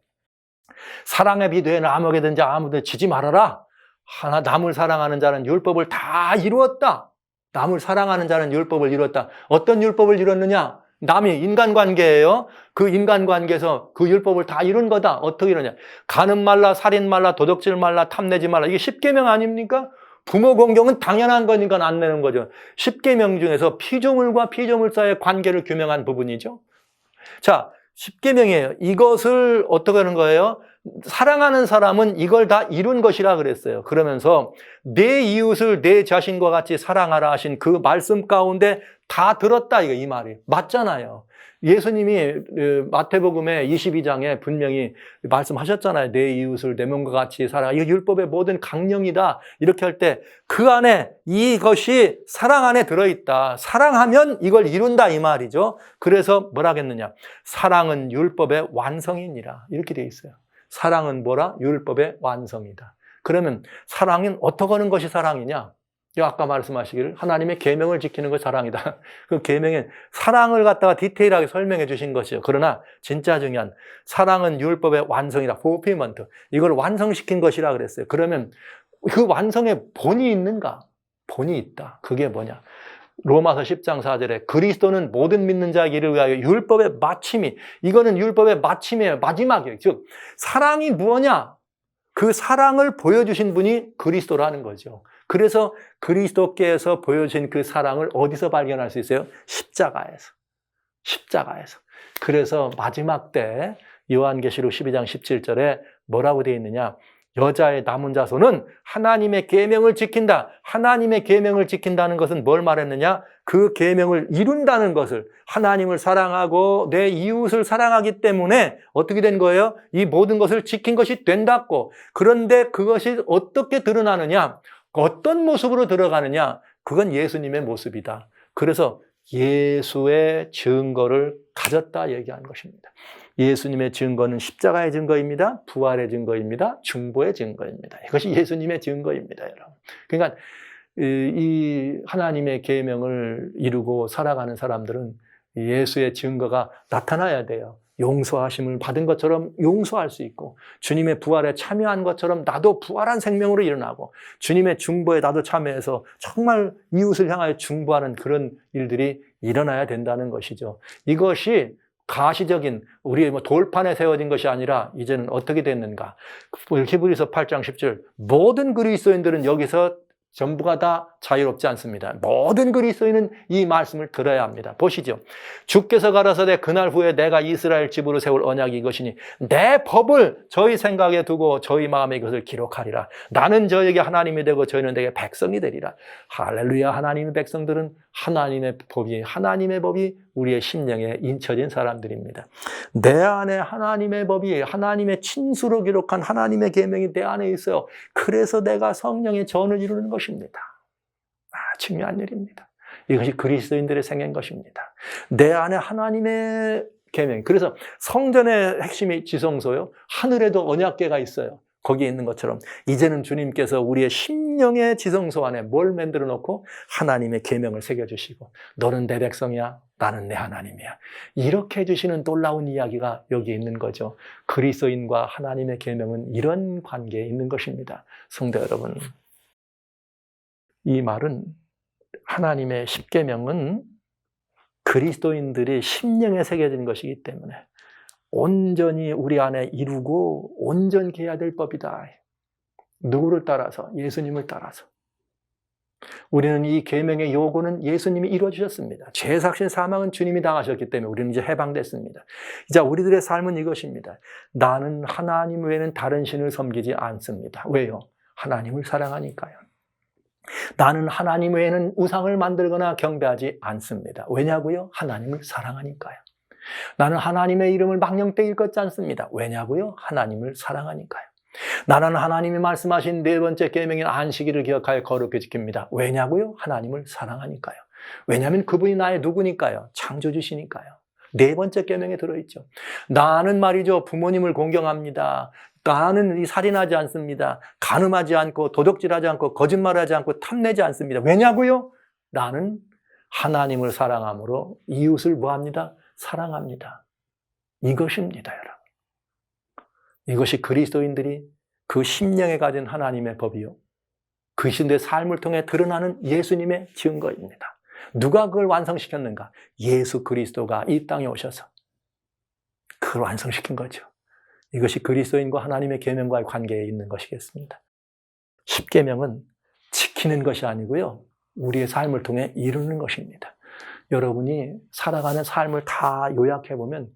사랑에 비례하는 아무에게든지 아무도 지지 말아라. 남을 사랑하는 자는 율법을 다 이루었다. 남을 사랑하는 자는 율법을 이루었다. 어떤 율법을 이뤘느냐? 남이 인간관계예요. 그 인간관계에서 그 율법을 다 이룬 거다. 어떻게 이루냐? 가늠 말라, 살인 말라, 도둑질 말라, 탐내지 말라. 이게 10계명 아닙니까? 부모 공경은 당연한 거니까 안 내는 거죠. 10계명 중에서 피조물과 피조물 사이의 관계를 규명한 부분이죠. 자, 10계명이에요. 이것을 어떻게 하는 거예요? 사랑하는 사람은 이걸 다 이룬 것이라 그랬어요. 그러면서 내 이웃을 내 자신과 같이 사랑하라 하신 그 말씀 가운데 다 들었다. 이 말이 맞잖아요. 예수님이 마태복음의 22장에 분명히 말씀하셨잖아요. 내 이웃을 내 몸과 같이 사랑하라. 이거 율법의 모든 강령이다. 이렇게 할 때 그 안에 이것이 사랑 안에 들어있다. 사랑하면 이걸 이룬다 이 말이죠. 그래서 뭐라 하겠느냐. 사랑은 율법의 완성이니라. 이렇게 돼 있어요. 사랑은 뭐라? 율법의 완성이다. 그러면 사랑은 어떻게 하는 것이 사랑이냐? 아까 말씀하시기를 하나님의 계명을 지키는 것이 사랑이다. 그 계명은 사랑을 갖다가 디테일하게 설명해 주신 것이요. 그러나 진짜 중요한 사랑은 율법의 완성이다. fulfillment. 이걸 완성시킨 것이라 그랬어요. 그러면 그 완성에 본이 있는가? 본이 있다. 그게 뭐냐? 로마서 10장 4절에 그리스도는 모든 믿는 자에게 이를 위하여 율법의 마침이, 이거는 율법의 마침이에요. 마지막이에요. 즉 사랑이 무엇냐? 그 사랑을 보여주신 분이 그리스도라는 거죠. 그래서 그리스도께서 보여주신 그 사랑을 어디서 발견할 수 있어요? 십자가에서. 십자가에서. 그래서 마지막 때 요한계시록 12장 17절에 뭐라고 되어 있느냐? 여자의 남은 자손은 하나님의 계명을 지킨다. 하나님의 계명을 지킨다는 것은 뭘 말했느냐? 그 계명을 이룬다는 것을, 하나님을 사랑하고 내 이웃을 사랑하기 때문에 어떻게 된 거예요? 이 모든 것을 지킨 것이 된다고. 그런데 그것이 어떻게 드러나느냐? 어떤 모습으로 들어가느냐? 그건 예수님의 모습이다. 그래서 예수의 증거를 가졌다 얘기하는 것입니다. 예수님의 증거는 십자가의 증거입니다. 부활의 증거입니다. 중보의 증거입니다. 이것이 예수님의 증거입니다, 여러분. 그러니까 이 하나님의 계명을 이루고 살아가는 사람들은 예수의 증거가 나타나야 돼요. 용서하심을 받은 것처럼 용서할 수 있고, 주님의 부활에 참여한 것처럼 나도 부활한 생명으로 일어나고, 주님의 중보에 나도 참여해서 정말 이웃을 향하여 중보하는 그런 일들이 일어나야 된다는 것이죠. 이것이 가시적인 우리의 돌판에 세워진 것이 아니라 이제는 어떻게 됐는가? 히브리서 8장 10절 모든 그리스도인들은 여기서 전부가 다 자유롭지 않습니다. 모든 그리스도인은 이 말씀을 들어야 합니다. 보시죠. 주께서 가라사대 그날 후에 내가 이스라엘 집으로 세울 언약이 이것이니 내 법을 저희 생각에 두고 저희 마음에 이것을 기록하리라. 나는 저에게 하나님이 되고 저희는 내게 백성이 되리라. 할렐루야. 하나님의 백성들은 하나님의 법이 우리의 심령에 인쳐진 사람들입니다. 내 안에 하나님의 법이, 하나님의 친수로 기록한 하나님의 계명이 내 안에 있어요. 그래서 내가 성령의 전을 이루는 것입니다. 중요한 일입니다. 이것이 그리스도인들의 생애인 것입니다. 내 안에 하나님의 계명. 그래서 성전의 핵심이 지성소요. 하늘에도 언약궤가 있어요. 거기에 있는 것처럼 이제는 주님께서 우리의 심령의 지성소 안에 뭘 만들어 놓고 하나님의 계명을 새겨주시고 너는 내 백성이야, 나는 내 하나님이야. 이렇게 해주시는 놀라운 이야기가 여기에 있는 거죠. 그리스도인과 하나님의 계명은 이런 관계에 있는 것입니다. 성도 여러분, 이 말은 하나님의 십계명은 그리스도인들이 심령에 새겨진 것이기 때문에 온전히 우리 안에 이루고 온전히 해야 될 법이다. 누구를 따라서? 예수님을 따라서. 우리는 이 계명의 요구는 예수님이 이루어주셨습니다. 죄삭신 사망은 주님이 당하셨기 때문에 우리는 이제 해방됐습니다. 이제 우리들의 삶은 이것입니다. 나는 하나님 외에는 다른 신을 섬기지 않습니다. 왜요? 하나님을 사랑하니까요. 나는 하나님 외에는 우상을 만들거나 경배하지 않습니다. 왜냐고요? 하나님을 사랑하니까요. 나는 하나님의 이름을 망령되이 일컫지 않습니다. 왜냐고요? 하나님을 사랑하니까요. 나는 하나님이 말씀하신 네 번째 계명인 안식일을 기억하여 거룩히 지킵니다. 왜냐고요? 하나님을 사랑하니까요. 왜냐하면 그분이 나의 누구니까요? 창조주시니까요. 네 번째 계명에 들어있죠. 나는 말이죠, 부모님을 공경합니다. 나는 살인하지 않습니다. 간음하지 않고 도둑질하지 않고 거짓말하지 않고 탐내지 않습니다. 왜냐고요? 나는 하나님을 사랑함으로 이웃을 뭐합니다? 사랑합니다. 이것입니다, 여러분. 이것이 그리스도인들이 그 심령에 가진 하나님의 법이요, 그 신의 삶을 통해 드러나는 예수님의 증거입니다. 누가 그걸 완성시켰는가? 예수 그리스도가 이 땅에 오셔서 그걸 완성시킨 거죠. 이것이 그리스도인과 하나님의 계명과의 관계에 있는 것이겠습니다. 십계명은 지키는 것이 아니고요, 우리의 삶을 통해 이루는 것입니다. 여러분이 살아가는 삶을 다 요약해보면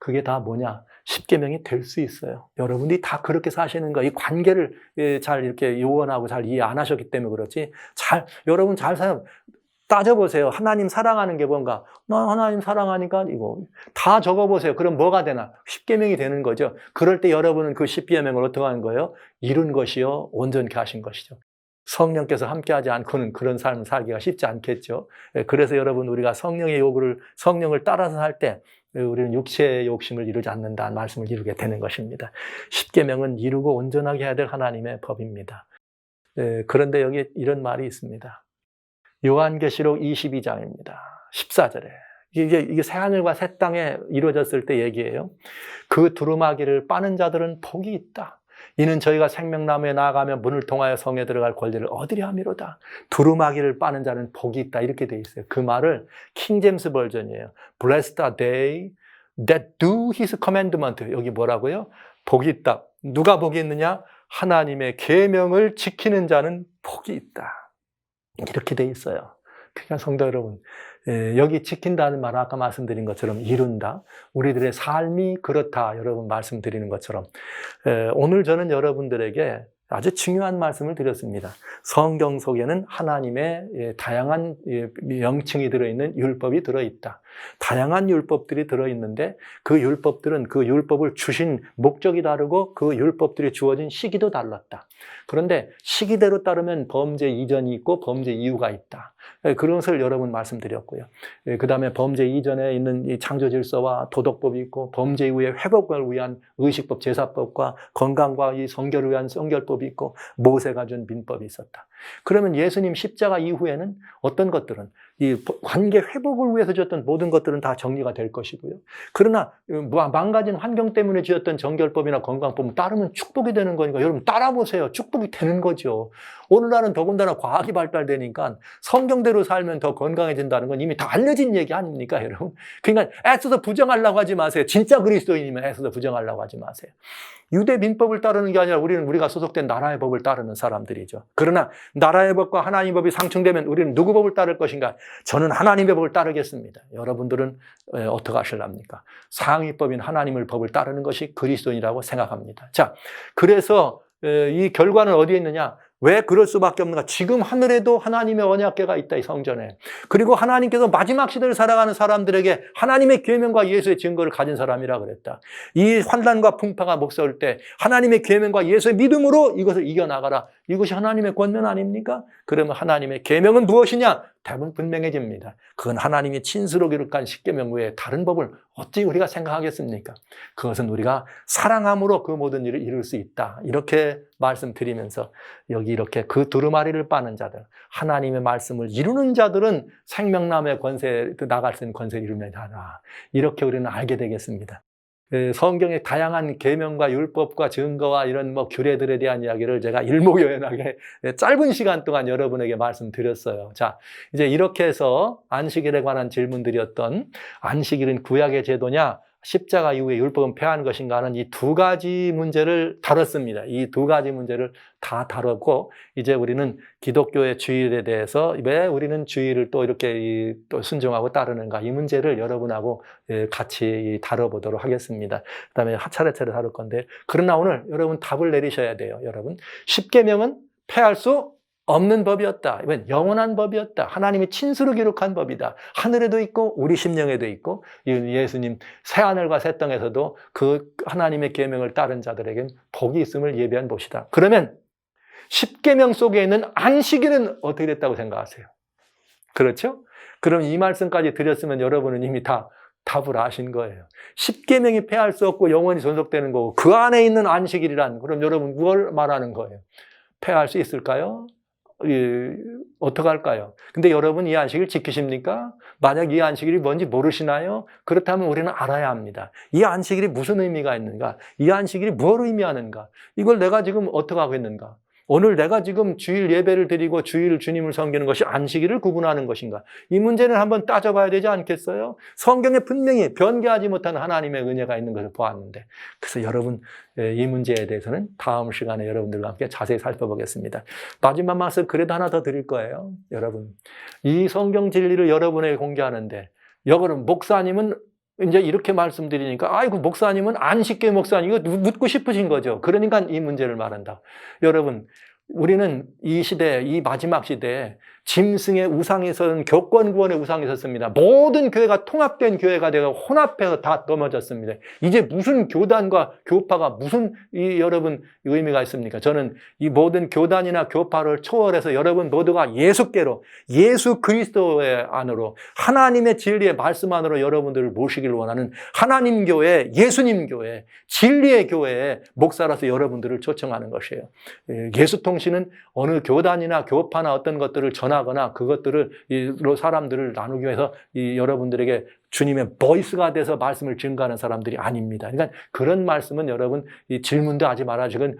그게 다 뭐냐? 십계명이 될 수 있어요. 여러분들이 다 그렇게 사시는 거, 이 관계를 잘 이렇게 요원하고 잘 이해 안 하셨기 때문에 그렇지, 여러분 잘 따져보세요. 하나님 사랑하는 게 뭔가? 나 하나님 사랑하니까 이거 다 적어보세요. 그럼 뭐가 되나? 십계명이 되는 거죠. 그럴 때 여러분은 그 십계명을 어떻게 하는 거예요? 이룬 것이요, 온전케 하신 것이죠. 성령께서 함께하지 않고는 그런 삶을 살기가 쉽지 않겠죠. 그래서 여러분, 우리가 성령의 요구를, 성령을 따라서 살 때 우리는 육체의 욕심을 이루지 않는다는 말씀을 이루게 되는 것입니다. 십계명은 이루고 온전하게 해야 될 하나님의 법입니다. 그런데 여기 이런 말이 있습니다. 요한계시록 22장입니다. 14절에. 이게 새하늘과 새 땅에 이루어졌을 때 얘기예요. 그 두루마기를 빠는 자들은 복이 있다. 이는 저희가 생명나무에 나아가며 문을 통하여 성에 들어갈 권리를 얻으려 함이로다. 두루마기를 빠는 자는 복이 있다. 이렇게 돼 있어요. 그 말을 킹제임스 버전이에요. Blessed are they that do his commandment. 여기 뭐라고요? 복이 있다. 누가 복이 있느냐? 하나님의 계명을 지키는 자는 복이 있다. 이렇게 돼 있어요. 그러니까 성도 여러분, 여기 지킨다는 말은 아까 말씀드린 것처럼 이룬다. 우리들의 삶이 그렇다. 여러분 말씀드리는 것처럼. 오늘 저는 여러분들에게 아주 중요한 말씀을 드렸습니다. 성경 속에는 하나님의 다양한 명칭이 들어있는 율법이 들어있다. 다양한 율법들이 들어있는데 그 율법들은 그 율법을 주신 목적이 다르고 그 율법들이 주어진 시기도 달랐다. 그런데 시기대로 따르면 범죄 이전이 있고 범죄 이후가 있다. 그런 것을 여러 번 말씀드렸고요. 그 다음에 범죄 이전에 있는 이 창조 질서와 도덕법이 있고 범죄 이후에 회복을 위한 의식법, 제사법과 건강과 이 성결을 위한 성결법이 있고 모세가 준 민법이 있었다. 그러면 예수님 십자가 이후에는 어떤 것들은 이 관계 회복을 위해서 줬던 모든 것들은 다 정리가 될 것이고요. 그러나 망가진 환경 때문에 지었던 정결법이나 건강법은 따르면 축복이 되는 거니까 여러분 따라보세요. 축복이 되는 거죠. 오늘날은 더군다나 과학이 발달되니까 성경대로 살면 더 건강해진다는 건 이미 다 알려진 얘기 아닙니까, 여러분? 그러니까 애써서 부정하려고 하지 마세요. 진짜 그리스도인이면 애써서 부정하려고 하지 마세요. 유대 민법을 따르는 게 아니라 우리가 소속된 나라의 법을 따르는 사람들이죠. 그러나 나라의 법과 하나님의 법이 상충되면 우리는 누구 법을 따를 것인가? 저는 하나님의 법을 따르겠습니다. 여러분들은 어떻게 하실랍니까? 상위법인 하나님의 법을 따르는 것이 그리스도인이라고 생각합니다. 자, 그래서 이 결과는 어디에 있느냐? 왜 그럴 수밖에 없는가? 지금 하늘에도 하나님의 언약궤가 있다, 이 성전에. 그리고 하나님께서 마지막 시대를 살아가는 사람들에게 하나님의 계명과 예수의 증거를 가진 사람이라 그랬다. 이 환난과 풍파가 목서올 때 하나님의 계명과 예수의 믿음으로 이것을 이겨나가라. 이것이 하나님의 권면 아닙니까? 그러면 하나님의 계명은 무엇이냐? 답은 분명해집니다. 그건 하나님이 친수로 기록한 십계명 외에 다른 법을 어찌 우리가 생각하겠습니까? 그것은 우리가 사랑함으로 그 모든 일을 이룰 수 있다. 이렇게 말씀드리면서 여기 이렇게 그 두루마리를 빠는 자들, 하나님의 말씀을 이루는 자들은 생명나무의 권세, 나갈 수 있는 권세를 이루는 자다. 이렇게 우리는 알게 되겠습니다. 성경의 다양한 계명과 율법과 증거와 이런 규례들에 대한 이야기를 제가 일목요연하게 짧은 시간 동안 여러분에게 말씀드렸어요. 자, 이제 이렇게 해서 안식일에 관한 질문들이었던 안식일은 구약의 제도냐, 십자가 이후에 율법은 폐하는 것인가 하는 이 두 가지 문제를 다뤘습니다. 이 두 가지 문제를 다 다뤘고, 이제 우리는 기독교의 주일에 대해서 왜 우리는 주일을 또 이렇게 또 순종하고 따르는가, 이 문제를 여러분하고 같이 다뤄보도록 하겠습니다. 그 다음에 차례차례 다룰 건데, 그러나 오늘 여러분 답을 내리셔야 돼요. 여러분, 십계명은 폐할 수 없는 법이었다. 이건 영원한 법이었다. 하나님이 친수로 기록한 법이다. 하늘에도 있고 우리 심령에도 있고, 예수님 새하늘과 새 땅에서도 그 하나님의 계명을 따른 자들에겐 복이 있음을 예비한 것이다. 그러면 십계명 속에 있는 안식일은 어떻게 됐다고 생각하세요? 그렇죠? 그럼 이 말씀까지 드렸으면 여러분은 이미 다 답을 아신 거예요. 십계명이 폐할 수 없고 영원히 존속되는 거고, 그 안에 있는 안식일이란, 그럼 여러분 뭘 말하는 거예요? 폐할 수 있을까요? 어떻게 할까요? 근데 여러분 이 안식일 지키십니까? 만약 이 안식일이 뭔지 모르시나요? 그렇다면 우리는 알아야 합니다. 이 안식일이 무슨 의미가 있는가? 이 안식일이 뭘 의미하는가? 이걸 내가 지금 어떻게 하고 있는가? 오늘 내가 지금 주일 예배를 드리고 주일 주님을 섬기는 것이 안식일을 구분하는 것인가? 이 문제는 한번 따져봐야 되지 않겠어요? 성경에 분명히 변개하지 못한 하나님의 은혜가 있는 것을 보았는데, 그래서 여러분 이 문제에 대해서는 다음 시간에 여러분들과 함께 자세히 살펴보겠습니다. 마지막 말씀 그래도 하나 더 드릴 거예요. 여러분, 이 성경 진리를 여러분에게 공개하는데, 여러분 목사님은 이제 이렇게 말씀드리니까, 아이고, 목사님은 안식계 목사님, 이거 묻고 싶으신 거죠. 그러니까 이 문제를 말한다. 여러분, 우리는 이 시대, 이 마지막 시대에 짐승의 우상에 선 교권구원의 우상이 섰습니다. 모든 교회가 통합된 교회가 되어 혼합해서 다 넘어졌습니다. 이제 무슨 교단과 교파가 무슨 여러분 의미가 있습니까? 저는 이 모든 교단이나 교파를 초월해서 여러분 모두가 예수께로, 예수 그리스도의 안으로, 하나님의 진리의 말씀 안으로 여러분들을 모시기를 원하는 하나님 교회, 예수님 교회, 진리의 교회의 목사로서 여러분들을 초청하는 것이에요. 예수통신은 어느 교단이나 교파나 어떤 것들을 전하거나 그것들을 사람들을 나누기 위해서 여러분들에게 주님의 보이스가 돼서 말씀을 증거하는 사람들이 아닙니다. 그러니까 그런 말씀은 여러분 질문도 하지 말아. 지금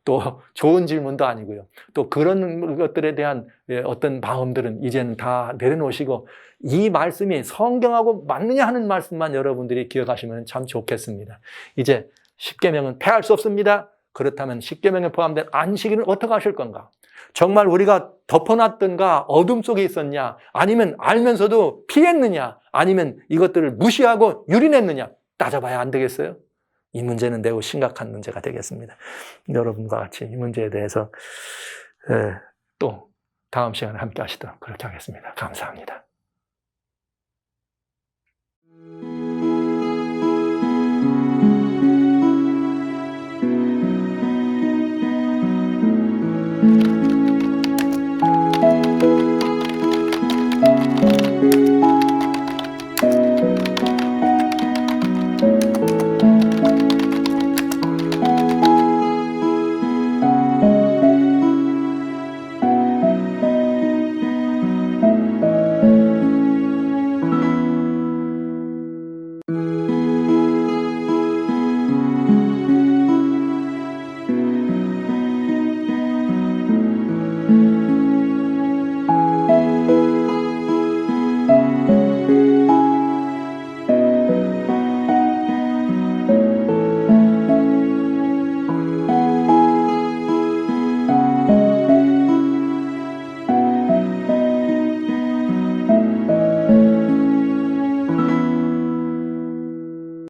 또 좋은 질문도 아니고요. 또 그런 것들에 대한 어떤 마음들은 이제는 다 내려놓으시고, 이 말씀이 성경하고 맞느냐 하는 말씀만 여러분들이 기억하시면 참 좋겠습니다. 이제 십계명은 폐할 수 없습니다. 그렇다면 십계명에 포함된 안식일은 어떻게 하실 건가? 정말 우리가 덮어놨던가 어둠 속에 있었냐? 아니면 알면서도 피했느냐? 아니면 이것들을 무시하고 유린했느냐? 따져봐야 안 되겠어요? 이 문제는 매우 심각한 문제가 되겠습니다. 여러분과 같이 이 문제에 대해서 또 다음 시간에 함께 하시도록 그렇게 하겠습니다. 감사합니다.